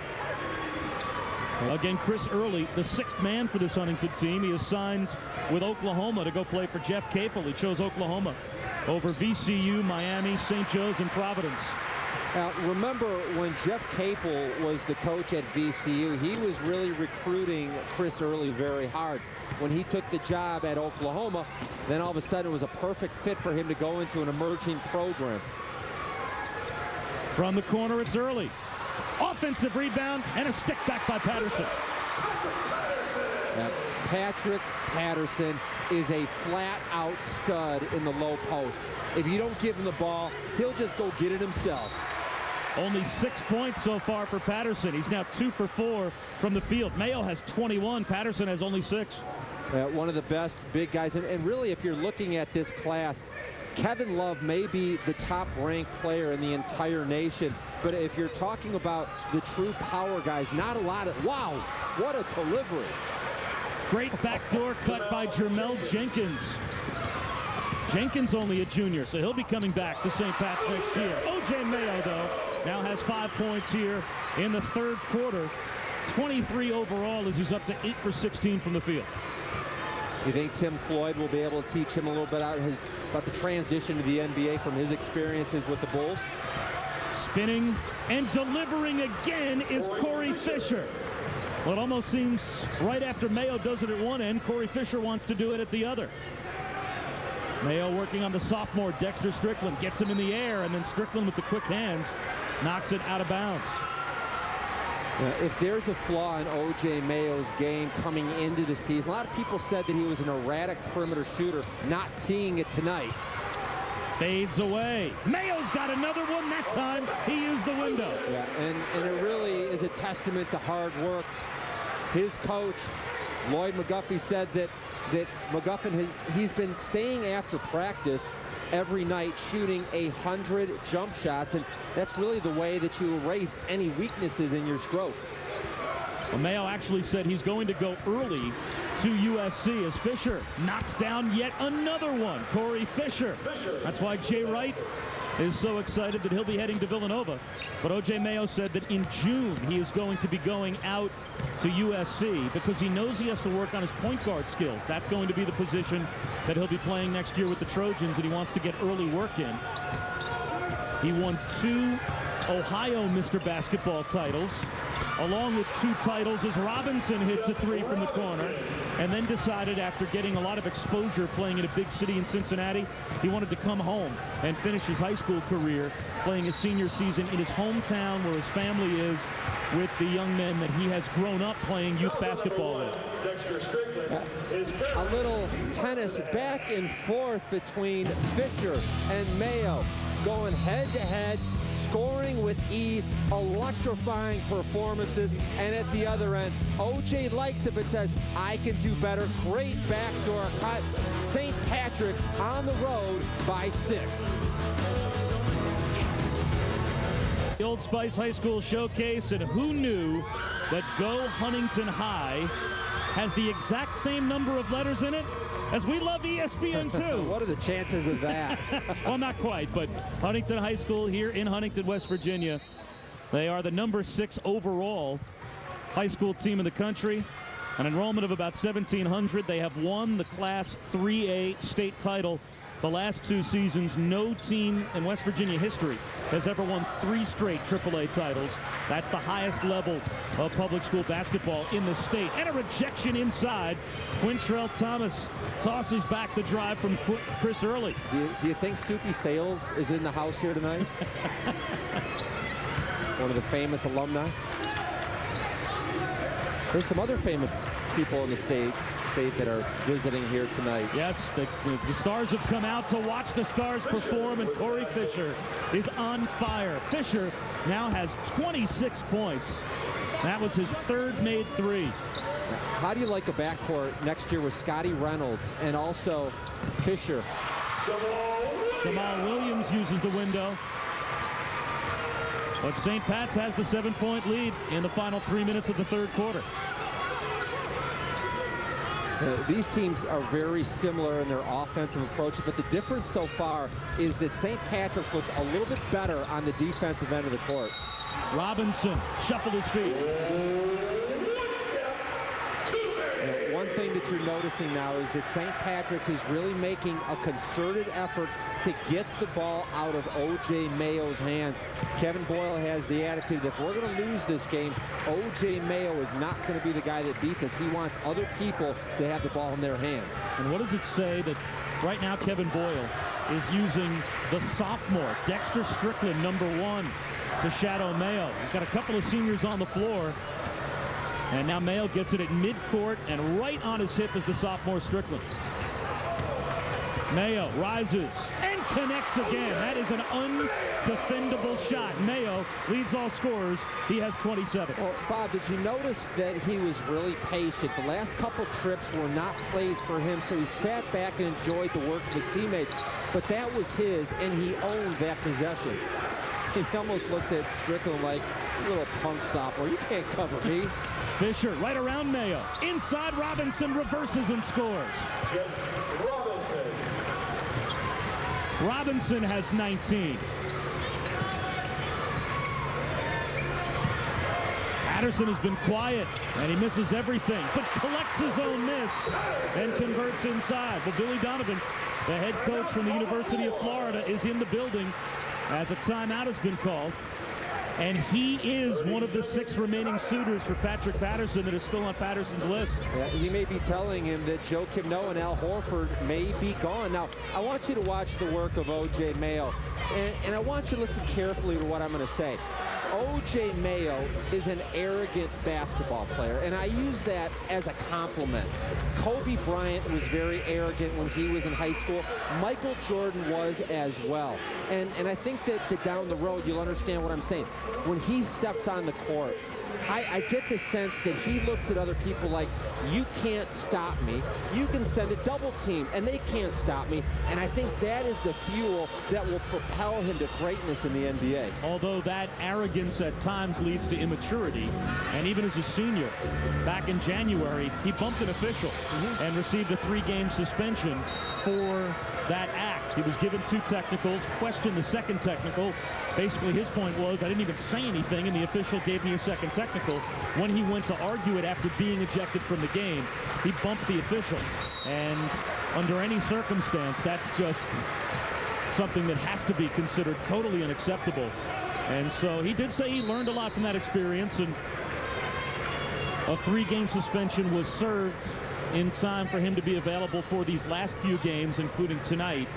Again, Chris Early, the 6th man for this Huntington team. He is signed with Oklahoma to go play for Jeff Capel. He chose Oklahoma over VCU, Miami, St. Joe's, and Providence. Now, remember when Jeff Capel was the coach at VCU, he was really recruiting Chris Early very hard. When he took the job at Oklahoma, then all of a sudden it was a perfect fit for him to go into an emerging program. From the corner, it's Early. Offensive rebound and a stick back by Patterson. Patrick Patterson is a flat-out stud in the low post. If you don't give him the ball, he'll just go get it himself. Only 6 points so far for Patterson. He's now 2 for 4 from the field. Mayo has 21. Patterson has only 6. One of the best big guys. And really, if you're looking at this class, Kevin Love may be the top-ranked player in the entire nation. But if you're talking about the true power guys, not a lot of... Wow, what a delivery. Great backdoor cut by Jermel Jenkins. Jenkins only a junior, so he'll be coming back to St. Pat's next year. O.J. Mayo, though, now has 5 points here in the 3rd quarter. 23 overall as he's up to 8 for 16 from the field. You think Tim Floyd will be able to teach him a little bit about the transition to the NBA from his experiences with the Bulls? Spinning and delivering again is Cory Fisher. Well, it almost seems right after Mayo does it at one end, Cory Fisher wants to do it at the other. Mayo working on the sophomore, Dexter Strickland, gets him in the air, and then Strickland with the quick hands knocks it out of bounds. If there's a flaw in O.J. Mayo's game coming into the season, a lot of people said that he was an erratic perimeter shooter. Not seeing it tonight. Fades away. Mayo's got another one that time. He used the window. Yeah, and it really is a testament to hard work. His coach, Lloyd McGuffin, said that McGuffin he's been staying after practice every night shooting 100 jump shots, and that's really the way that you erase any weaknesses in your stroke. Well, Mayo actually said he's going to go early to USC as Fisher knocks down yet another one. Cory Fisher. That's why Jay Wright is so excited that he'll be heading to Villanova. But O.J. Mayo said that in June he is going to be going out to USC because he knows he has to work on his point guard skills. That's going to be the position that he'll be playing next year with the Trojans, and he wants to get early work in. He won 2 Ohio Mr. Basketball titles, along with 2 titles as Robinson hits a 3 from the corner, and then decided after getting a lot of exposure playing in a big city in Cincinnati, he wanted to come home and finish his high school career playing his senior season in his hometown where his family is, with the young men that he has grown up playing youth basketball with. A little tennis back and forth between Fisher and Mayo, going head-to-head, scoring with ease, electrifying performances, and at the other end, OJ likes it but says, I can do better. Great backdoor cut. St. Patrick's on the road by 6. The Old Spice High School Showcase, and who knew that Go Huntington High has the exact same number of letters in it as we love ESPN2. What are the chances of that? Well, not quite, but Huntington High School here in Huntington, West Virginia. They are the number 6 overall high school team in the country. An enrollment of about 1,700. They have won the Class 3A state title the last 2 seasons. No team in West Virginia history has ever won 3 straight AAA titles. That's the highest level of public school basketball in the state. And a rejection inside. Quintrell Thomas tosses back the drive from Chris Early. Do you think Soupy Sales is in the house here tonight? One of the famous alumni. There's some other famous people in the state that are visiting here tonight. Yes, the Stars have come out to watch the Stars perform, and Cory Fisher is on fire. Fisher now has 26 points. That was his 3rd made 3. How do you like a backcourt next year with Scotty Reynolds and also Fisher? Jamal Williams uses the window. But St. Pat's has the 7-point lead in the final 3 minutes of the 3rd quarter. These teams are very similar in their offensive approach, but the difference so far is that St. Patrick's looks a little bit better on the defensive end of the court. Robinson shuffled his feet. One thing that you're noticing now is that St. Patrick's is really making a concerted effort to get the ball out of O.J. Mayo's hands. Kevin Boyle has the attitude that if we're going to lose this game, O.J. Mayo is not going to be the guy that beats us. He wants other people to have the ball in their hands. And what does it say that right now Kevin Boyle is using the sophomore, Dexter Strickland, number 1, to shadow Mayo? He's got a couple of seniors on the floor. And now Mayo gets it at midcourt, and right on his hip is the sophomore Strickland. Mayo rises and connects again. That is an undefendable shot. Mayo leads all scorers. He has 27. Well, Bob, did you notice that he was really patient? The last couple trips were not plays for him, so he sat back and enjoyed the work of his teammates. But that was his, and he owned that possession. He almost looked at Strickland like, little punk sophomore, you can't cover me. Fisher right around Mayo. Inside, Robinson reverses and scores. Robinson has 19. Patterson has been quiet, and he misses everything, but collects his own miss and converts inside. But Billy Donovan, the head coach from the University of Florida, is in the building as a timeout has been called. And he is one of the 6 remaining suitors for Patrick Patterson that are still on Patterson's list. Yeah, he may be telling him that Joe Kimno and Al Horford may be gone. Now, I want you to watch the work of O.J. Mayo, and I want you to listen carefully to what I'm going to say. O.J. Mayo is an arrogant basketball player, and I use that as a compliment. Kobe Bryant was very arrogant when he was in high school. Michael Jordan was as well. And I think that down the road, you'll understand what I'm saying. When he steps on the court, I get the sense that he looks at other people like, you can't stop me. You can send a double team, and they can't stop me. And I think that is the fuel that will propel him to greatness in the NBA. Although that arrogance at times leads to immaturity, and even as a senior, back in January, he bumped an official and received a 3-game suspension for that act. He was given 2 technicals, questioned the second technical. Basically, his point was, I didn't even say anything, and the official gave me a second technical. When he went to argue it after being ejected from the game, he bumped the official. And under any circumstance, that's just something that has to be considered totally unacceptable. And so he did say he learned a lot from that experience, and a 3-game suspension was served in time for him to be available for these last few games, including tonight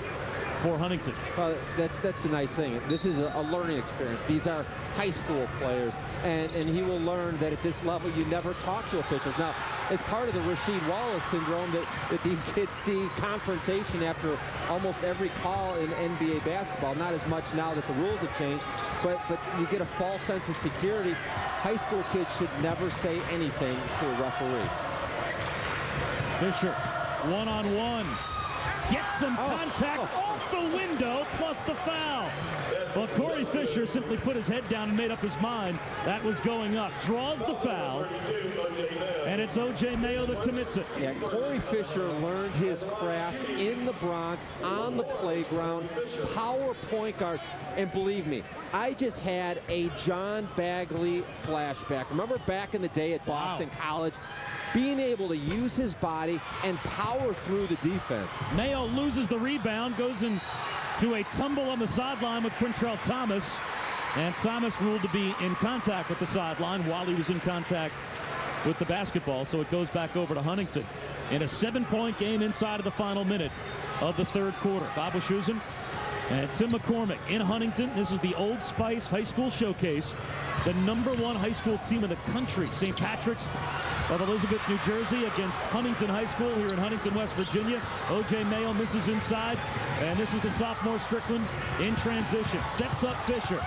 for Huntington. Well, that's the nice thing. This is a learning experience. These are high school players, and he will learn that at this level you never talk to officials. Now, it's part of the Rasheed Wallace syndrome that these kids see confrontation after almost every call in NBA basketball. Not as much now that the rules have changed, but you get a false sense of security. High school kids should never say anything to a referee. Fisher, one-on-one. Gets some contact off the window, plus the foul. Well, Cory Fisher simply put his head down and made up his mind that was going up. Draws the foul, and it's O.J. Mayo that commits it. Yeah, Cory Fisher learned his craft in the Bronx, on the playground, power point guard. And believe me, I just had a John Bagley flashback. Remember back in the day at Boston College? Being able to use his body and power through the defense. Mayo loses the rebound, goes into a tumble on the sideline with Quintrell Thomas. And Thomas ruled to be in contact with the sideline while he was in contact with the basketball. So it goes back over to Huntington in a 7-point game inside of the final minute of the third quarter. Bob Wischusen and Tim McCormick in Huntington. This is the Old Spice High School Showcase. The #1 high school team in the country, St. Patrick's of Elizabeth, New Jersey, against Huntington High School here in Huntington, West Virginia. O.J. Mayo misses inside, and this is the sophomore Strickland in transition. Sets up Fisher.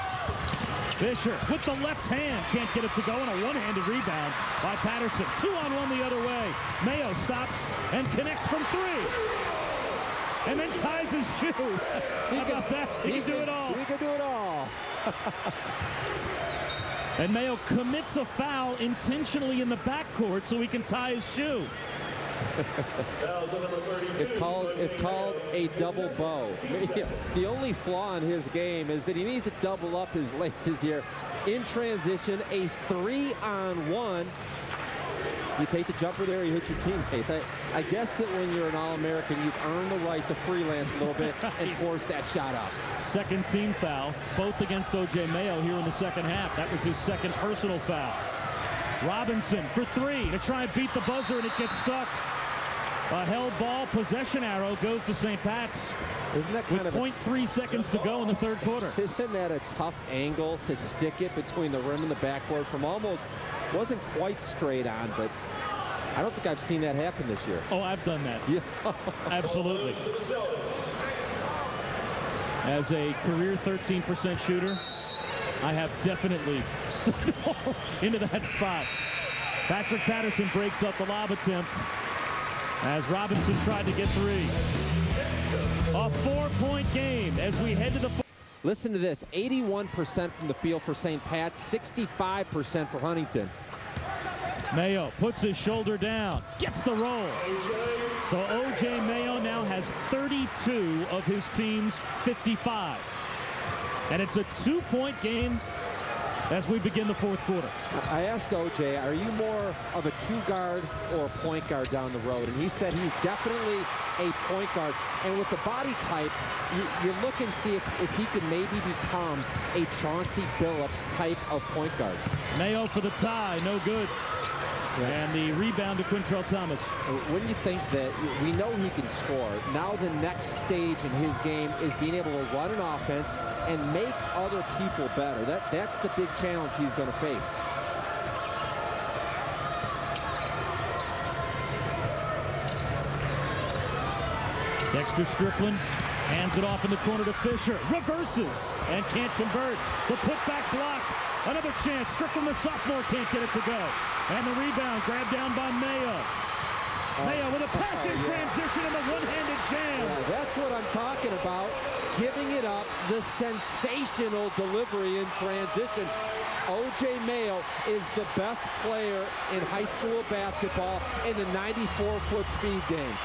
Fisher with the left hand, can't get it to go, and a one-handed rebound by Patterson. 2-on-1 the other way. Mayo stops and connects from 3. And then ties his shoe. How about that? He can do it all. He can do it all. And Mayo commits a foul intentionally in the backcourt so he can tie his shoe. It's called a double bow. The only flaw in his game is that he needs to double up his laces here. In transition, a 3-on-1. You take the jumper there, you hit your teammates. I guess that when you're an All-American, you've earned the right to freelance a little bit and force that shot up. Second team foul, both against O.J. Mayo here in the second half. That was his second personal foul. Robinson for 3 to try and beat the buzzer, and it gets stuck. A held ball, possession arrow goes to St. Pat's. Isn't that kind of 0.3 seconds to go in the third quarter? Isn't that a tough angle to stick it between the rim and the backboard from almost, wasn't quite straight on, but I don't think I've seen that happen this year. Oh, I've done that. Yeah. Absolutely. As a career 13% shooter, I have definitely stuck the ball into that spot. Patrick Patterson breaks up the lob attempt as Robinson tried to get 3. A 4-point game as we head to the... Listen to this, 81% from the field for St. Pat's, 65% for Huntington. Mayo puts his shoulder down, gets the roll. So O.J. Mayo now has 32 of his team's 55. And it's a 2-point game as we begin the fourth quarter. I asked O.J., are you more of a 2-guard or a point guard down the road? And he said he's definitely a point guard. And with the body type, you look and see if he can maybe become a Chauncey Billups type of point guard. Mayo for the tie, no good. Yeah. And the rebound to Quintrell Thomas. When you think that we know he can score, now the next stage in his game is being able to run an offense and make other people better. That's the big challenge he's going to face. Dexter Strickland hands it off in the corner to Fisher. Reverses and can't convert. The putback blocked. Another chance. Strickland, the sophomore, can't get it to go. And the rebound grabbed down by Mayo. Mayo with a passing transition and the one-handed jam. Yeah, that's what I'm talking about. Giving it up, the sensational delivery in transition. O.J. Mayo is the best player in high school basketball in the 94-foot speed game.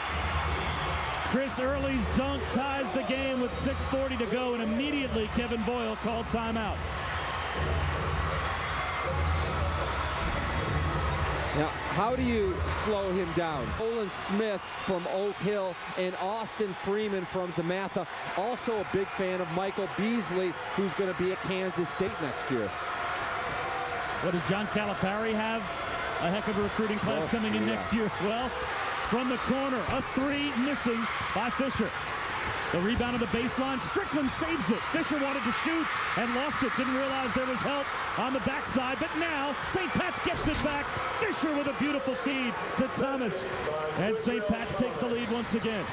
Chris Early's dunk ties the game with 6:40 to go, and immediately Kevin Boyle called timeout. Now, How do you slow him down? Olin Smith from Oak Hill and Austin Freeman from DeMatha. Also a big fan of Michael Beasley, who's going to be at Kansas State next year. What does John Calipari have? A heck of a recruiting class coming in next year as well. From the corner, a three missing by Fisher. The rebound on the baseline, Strickland saves it. Fisher wanted to shoot and lost it. Didn't realize there was help on the backside, but now St. Pat's gets it back. Fisher with a beautiful feed to Thomas. And St. Pat's takes the lead once again.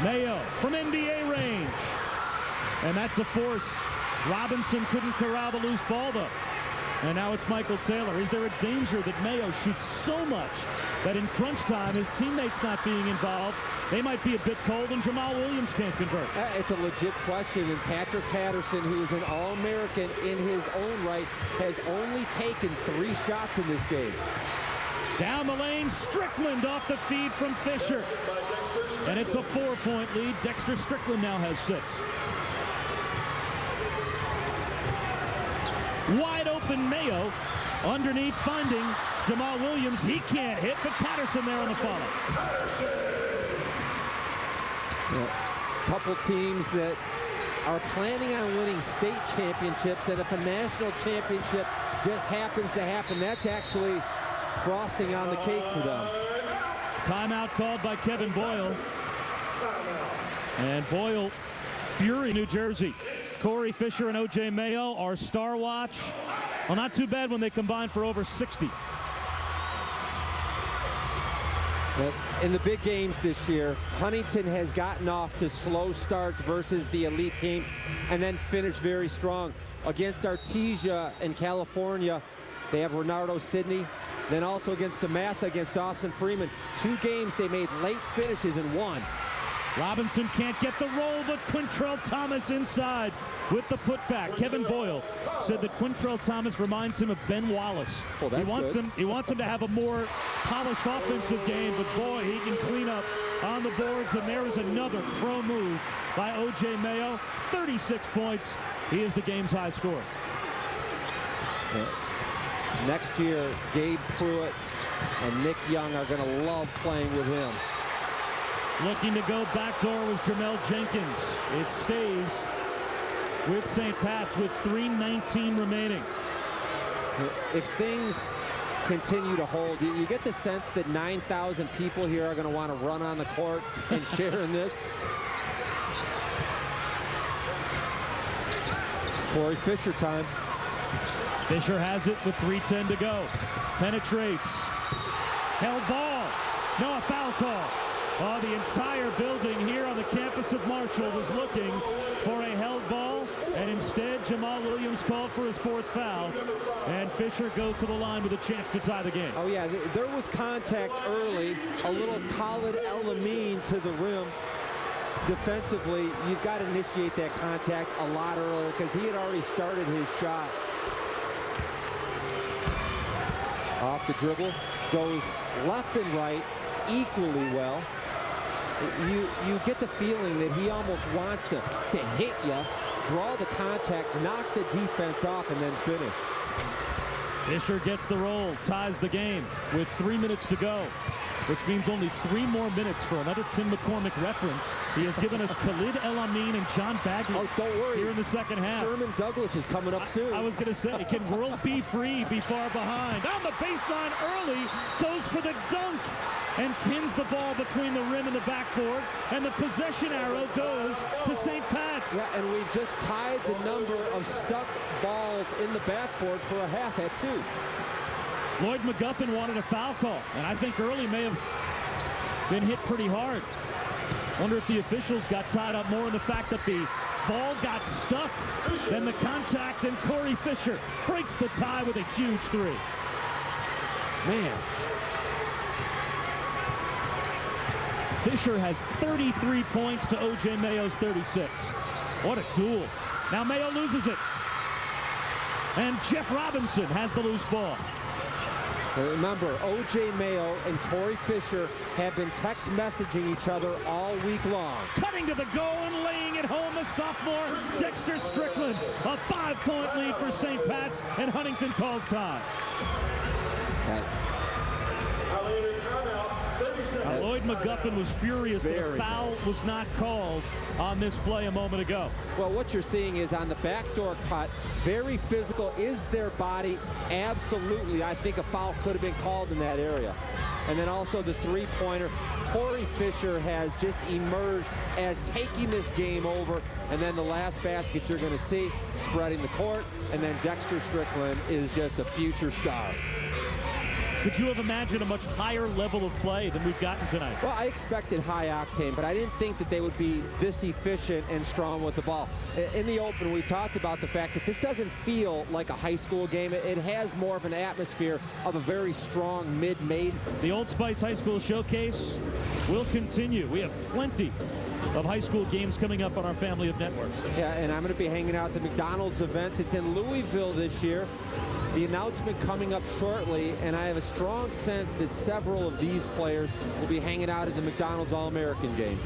Mayo from NBA range. And that's a force. Robinson couldn't corral the loose ball though. And now it's Michael Taylor. Is there a danger that Mayo shoots so much that in crunch time, his teammates not being involved, they might be a bit cold and Jamal Williams can't convert? It's a legit question, and Patrick Patterson, who is an All-American in his own right, has only taken 3 shots in this game. Down the lane, Strickland off the feed from Fisher. And it's a 4-point lead. Dexter Strickland now has 6. Wide open Mayo, underneath finding Jamal Williams. He can't hit, but Patterson there on the follow. A couple teams that are planning on winning state championships, and if a national championship just happens to happen, that's actually frosting on the cake for them. Timeout called by Kevin Boyle. And Boyle, Fury, New Jersey. Cory Fisher and O.J. Mayo are star watch. Well, not too bad when they combine for over 60. In the big games this year, Huntington has gotten off to slow starts versus the elite teams and then finished very strong. Against Artesia in California, they have Renardo Sidney. Then also against DeMatha, against Austin Freeman. 2 games they made late finishes and won. Robinson can't get the roll, but Quintrell Thomas inside with the putback. Kevin Boyle said that Quintrell Thomas reminds him of Ben Wallace. Well, He wants him to have a more polished offensive game, but boy, he can clean up on the boards, and there is another pro move by O.J. Mayo. 36 points. He is the game's high scorer. Next year, Gabe Pruitt and Nick Young are going to love playing with him. Looking to go backdoor was Jamel Jenkins. It stays with St. Pat's with 3:19 remaining. If things continue to hold, you get the sense that 9,000 people here are going to want to run on the court and share in this. Cory Fisher time. Fisher has it with 3:10 to go. Penetrates. Held ball. No, a foul call. Oh, the entire building here on the campus of Marshall was looking for a held ball, and instead Jamal Williams called for his 4th foul, and Fisher goes to the line with a chance to tie the game. Oh yeah, there was contact early, a little Khalid El-Amin to the rim. Defensively, you've got to initiate that contact a lot earlier because he had already started his shot. Off the dribble, goes left and right equally well. You get the feeling that he almost wants to hit you, draw the contact, knock the defense off, and then finish. Fisher gets the roll, ties the game with 3 minutes to go, which means only 3 more minutes for another Tim McCormick reference. He has given us Khalid El-Amin and John Bagley here in the second half. Sherman Douglas is coming up soon. I was going to say, can World B. Free be far behind? On the baseline early, goes for the dunk, and pins the ball between the rim and the backboard, and the possession arrow goes to St. Pat's. Yeah, and we just tied the number of stuck balls in the backboard for a half at 2. Lloyd McGuffin wanted a foul call, and I think Early may have been hit pretty hard. Wonder if the officials got tied up more in the fact that the ball got stuck than the contact, and Cory Fisher breaks the tie with a huge 3. Man. Fisher has 33 points to O.J. Mayo's 36. What a duel. Now Mayo loses it. And Jeff Robinson has the loose ball. Remember, O.J. Mayo and Cory Fisher have been text messaging each other all week long. Cutting to the goal and laying it home, the sophomore Dexter Strickland. A 5-point lead for St. Pat's, and Huntington calls time. Lloyd McGuffin was furious that a foul was not called on this play a moment ago. Well, what you're seeing is on the backdoor cut, very physical. Is their body? Absolutely. I think a foul could have been called in that area. And then also the three-pointer. Cory Fisher has just emerged as taking this game over. And then the last basket you're going to see, spreading the court. And then Dexter Strickland is just a future star. Could you have imagined a much higher level of play than we've gotten tonight? Well, I expected high octane, but I didn't think that they would be this efficient and strong with the ball. In the open, we talked about the fact that this doesn't feel like a high school game. It has more of an atmosphere of a very strong mid-May. The Old Spice High School Showcase will continue. We have plenty of high school games coming up on our family of networks. Yeah, and I'm going to be hanging out at the McDonald's events. It's in Louisville this year. The announcement coming up shortly, and I have a strong sense that several of these players will be hanging out at the McDonald's All-American game.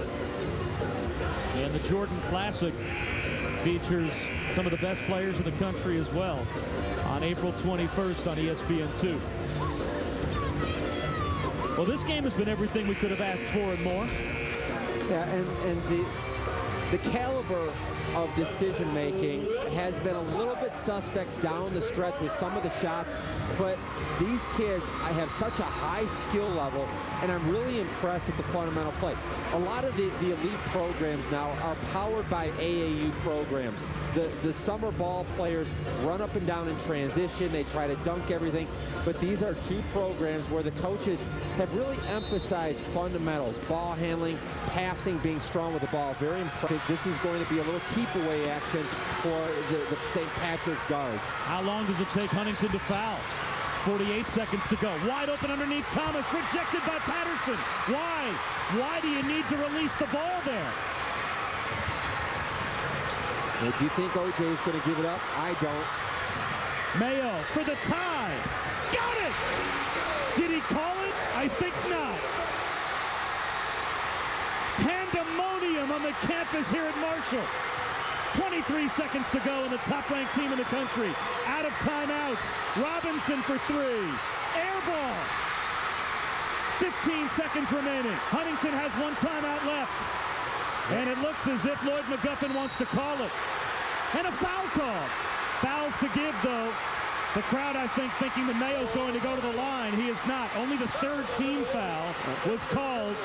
And the Jordan Classic features some of the best players in the country as well on April 21st on ESPN2. Well, this game has been everything we could have asked for and more. Yeah, and the caliber of decision-making has been a little bit suspect down the stretch with some of the shots, but these kids, I have such a high skill level, and I'm really impressed with the fundamental play. A lot of the elite programs now are powered by AAU programs. The summer ball players run up and down in transition. They try to dunk everything. But these are two programs where the coaches have really emphasized fundamentals, ball handling, passing, being strong with the ball. Very impressive. This is going to be a little keep-away action for the St. Patrick's guards. How long does it take Huntington to foul? 48 seconds to go. Wide open underneath Thomas. Rejected by Patterson. Why? Why do you need to release the ball there? Do you think O.J. is going to give it up? I don't. Mayo for the tie. Got it! Did he call it? I think not. Pandemonium on the campus here at Marshall. 23 seconds to go, and the top-ranked team in the country out of timeouts. Robinson for three. Air ball. 15 seconds remaining. Huntington has one timeout left. And it looks as if Lloyd McGuffin wants to call it. And a foul call. Fouls to give, though. The crowd, I think, thinking that Mayo's going to go to the line. He is not. Only the third team foul was called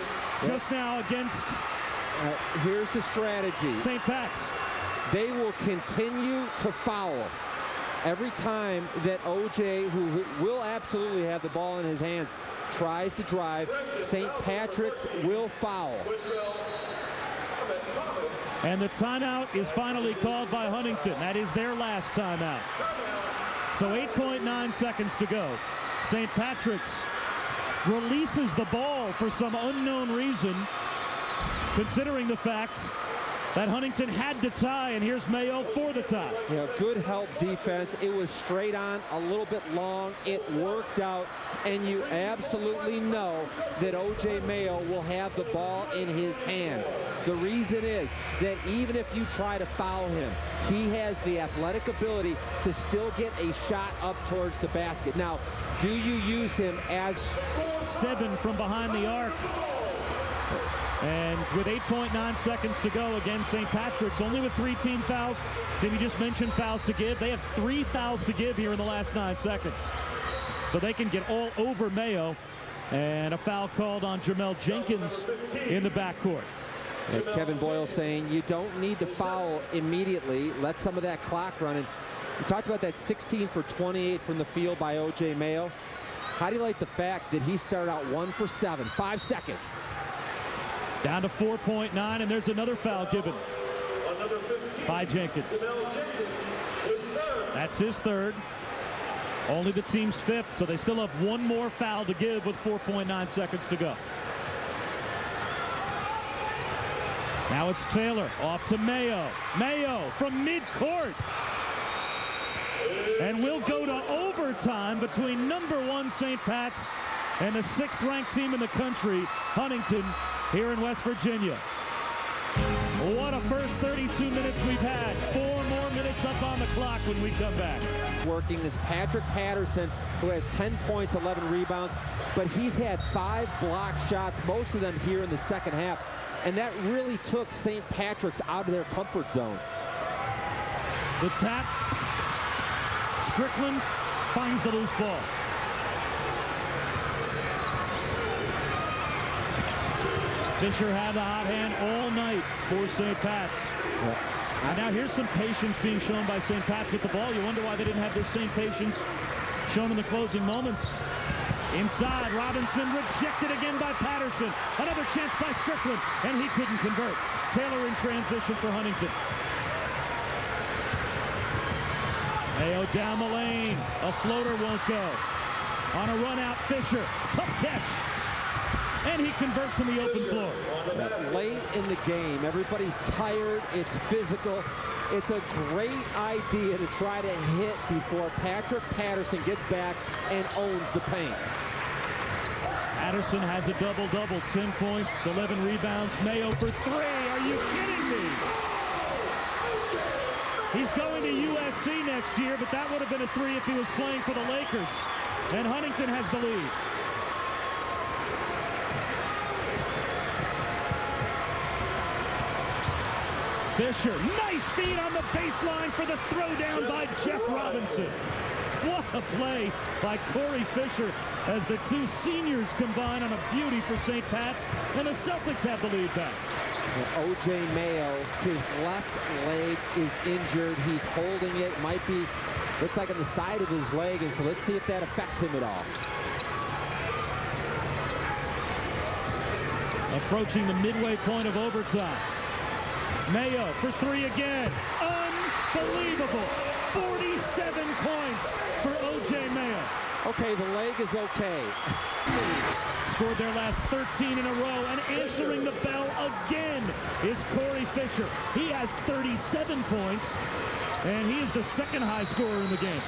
just now against here's the strategy. St. Pat's. They will continue to foul every time that O.J., who will absolutely have the ball in his hands, tries to drive. St. Patrick's will foul. And the timeout is finally called by Huntington. That is their last timeout. So 8.9 seconds to go. St. Patrick's releases the ball for some unknown reason, considering the fact that Huntington had to tie, and here's Mayo for the tie. Yeah, good help defense. It was straight on, a little bit long. It worked out, and you absolutely know that O.J. Mayo will have the ball in his hands. The reason is that even if you try to foul him, he has the athletic ability to still get a shot up towards the basket. Now, do you use him as 7 from behind the arc? And with 8.9 seconds to go, again, St. Patrick's only with 3 team fouls. Tim, you just mentioned fouls to give. They have 3 fouls to give here in the last 9 seconds. So they can get all over Mayo. And a foul called on Jamel Jenkins in the backcourt. And Kevin Boyle saying you don't need to foul immediately. Let some of that clock run. And we talked about that 16 for 28 from the field by O.J. Mayo. How do you like the fact that he started out 1 for 7, 5 seconds? Down to 4.9, and there's another foul given by Jenkins. That's his third. Only the team's 5th, so they still have 1 more foul to give with 4.9 seconds to go. Now it's Taylor off to Mayo. Mayo from midcourt. And we'll go to overtime between #1 St. Pat's and the 6th-ranked team in the country, Huntington, here in West Virginia. What a first 32 minutes we've had. 4 more minutes up on the clock when we come back. Working is Patrick Patterson, who has 10 points, 11 rebounds, but he's had 5 block shots, most of them here in the second half, and that really took St. Patrick's out of their comfort zone. The tap. Strickland finds the loose ball. Fisher had the hot hand all night for St. Pat's. And now here's some patience being shown by St. Pat's with the ball. You wonder why they didn't have this same patience shown in the closing moments. Inside, Robinson rejected again by Patterson. Another chance by Strickland, and he couldn't convert. Taylor in transition for Huntington. Mayo down the lane. A floater won't go. On a run out, Fisher. Tough catch. And he converts in the open floor. Late in the game, everybody's tired. It's physical. It's a great idea to try to hit before Patrick Patterson gets back and owns the paint. Patterson has a double-double, 10 points, 11 rebounds. Mayo for 3. Are you kidding me? He's going to USC next year, but that would have been a 3 if he was playing for the Lakers. And Huntington has the lead. Fisher, nice feed on the baseline for the throwdown by Jeff Robinson. What a play by Cory Fisher as the 2 seniors combine on a beauty for St. Pat's, and the Celtics have the lead back. O.J. Mayo, his left leg is injured. He's holding it. Might be, looks like on the side of his leg, and so let's see if that affects him at all. Approaching the midway point of overtime. Mayo for 3 again. Unbelievable. 47 points for O.J. Mayo. Okay, the leg is okay. Scored their last 13 in a row, and answering the bell again is Cory Fisher. He has 37 points, and he is the 2nd high scorer in the game.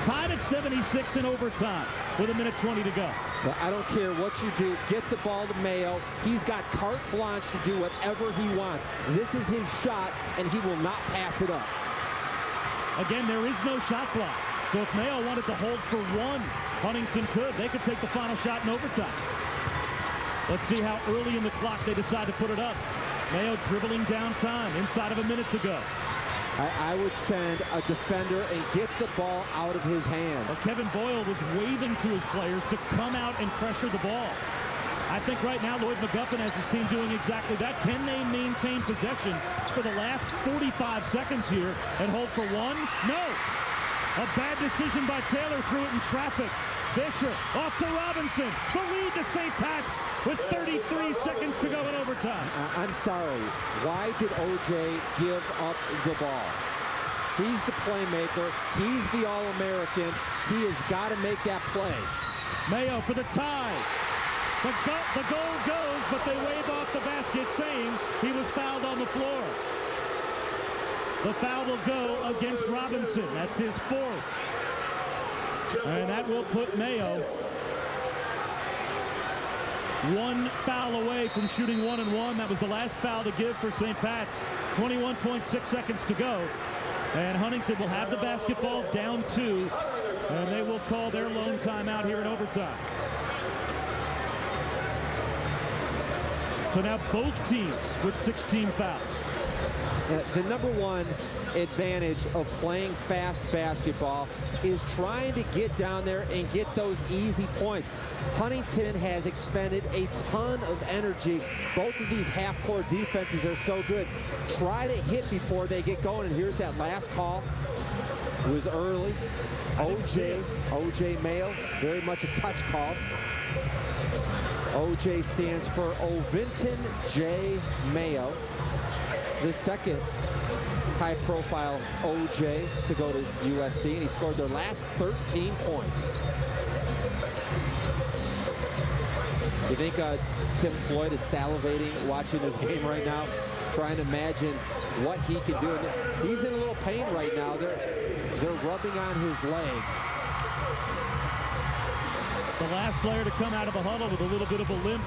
Tied at 76 in overtime with 1:20 to go. Well, I don't care what you do. Get the ball to Mayo. He's got carte blanche to do whatever he wants. This is his shot, and he will not pass it up. Again, there is no shot clock. So if Mayo wanted to hold for 1, Huntington could. They could take the final shot in overtime. Let's see how early in the clock they decide to put it up. Mayo dribbling down time, inside of 1 minute to go. I would send a defender and get the ball out of his hands. Well, Kevin Boyle was waving to his players to come out and pressure the ball. I think right now Lloyd McGuffin has his team doing exactly that. Can they maintain possession for the last 45 seconds here and hold for 1? No. A bad decision by Taylor, threw it in traffic. Fisher off to Robinson. The lead to St. Pat's with 33 seconds to go in overtime. I'm sorry. Why did O.J. give up the ball? He's the playmaker. He's the All-American. He has got to make that play. Mayo for the tie. The goal goes, but they wave off the basket, saying he was fouled on the floor. The foul will go against Robinson. That's his 4th. And that will put Mayo 1 foul away from shooting 1-1. That was the last foul to give for St. Pat's. 21.6 seconds to go. And Huntington will have the basketball down 2. And they will call their lone timeout here in overtime. So now both teams with 16 fouls. The #1 advantage of playing fast basketball is trying to get down there and get those easy points. Huntington has expended a ton of energy. Both of these half-court defenses are so good. Try to hit before they get going, and here's that last call. It was early. O.J. Mayo, very much a touch call. O.J. stands for Ovinton J. Mayo, the 2nd high-profile O.J. to go to USC, and he scored their last 13 points. You think Tim Floyd is salivating watching this game right now? trying to imagine what he can do. And he's in a little pain right now. They're rubbing on his leg. The last player to come out of the huddle with a little bit of a limp.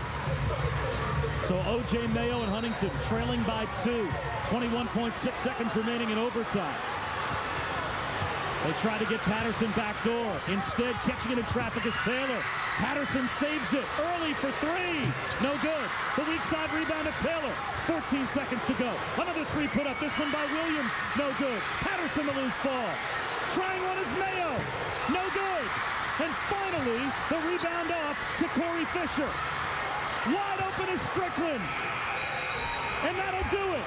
So O.J. Mayo and Huntington trailing by 2. 21.6 seconds remaining in overtime. They try to get Patterson back door. Instead, catching it in traffic is Taylor. Patterson saves it early for 3. No good. The weak side rebound to Taylor. 14 seconds to go. Another 3 put up. This one by Williams. No good. Patterson the loose ball. Trying one is Mayo. No good. And finally, the rebound off to Cory Fisher. Wide open is Strickland. And that'll do it.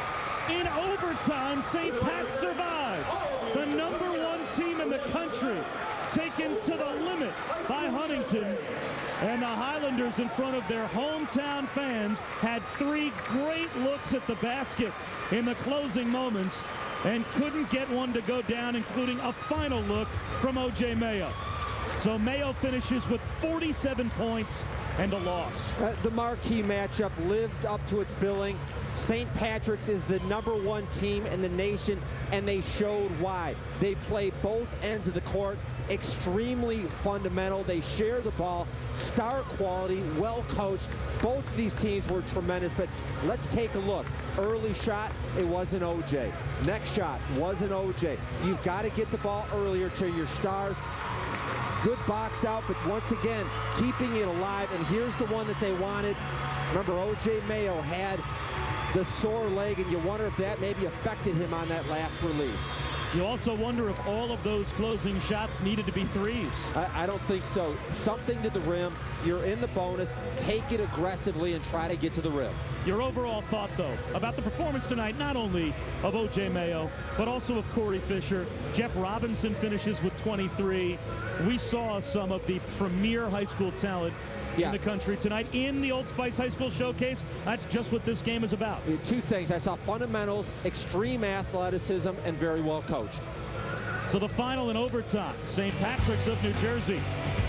In overtime, St. Pat survives. The #1 team in the country taken to the limit by Huntington. And the Highlanders, in front of their hometown fans, had 3 great looks at the basket in the closing moments and couldn't get one to go down, including a final look from O.J. Mayo. So Mayo finishes with 47 points and a loss. The marquee matchup lived up to its billing. St. Patrick's is the #1 team in the nation, and they showed why. They play both ends of the court, extremely fundamental. They share the ball, star quality, well coached. Both of these teams were tremendous, but let's take a look. Early shot, it wasn't O.J. Next shot, wasn't O.J. You've got to get the ball earlier to your stars. Good box out, but once again, keeping it alive. And here's the one that they wanted. Remember, O.J. Mayo had the sore leg, and you wonder if that maybe affected him on that last release. You also wonder if all of those closing shots needed to be 3s. I don't think so. Something to the rim. You're in the bonus. Take it aggressively and try to get to the rim. Your overall thought, though, about the performance tonight, not only of O.J. Mayo, but also of Cory Fisher. Jeff Robinson finishes with 23. We saw some of the premier high school talent in the country tonight in the Old Spice High School Showcase. That's just what this game is about. 2 things. I saw fundamentals, extreme athleticism, and very well coached. So the final in overtime, St. Patrick's of New Jersey,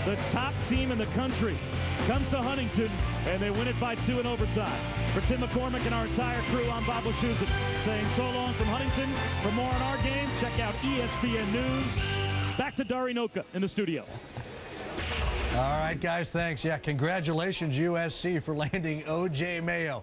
the top team in the country, comes to Huntington, and they win it by 2 in overtime. For Tim McCormick and our entire crew, I'm Bob Wischusen, saying so long from Huntington. For more on our game, check out ESPN News. Back to Dari Noka in the studio. All right, guys, thanks. Yeah, congratulations, USC, for landing O.J. Mayo.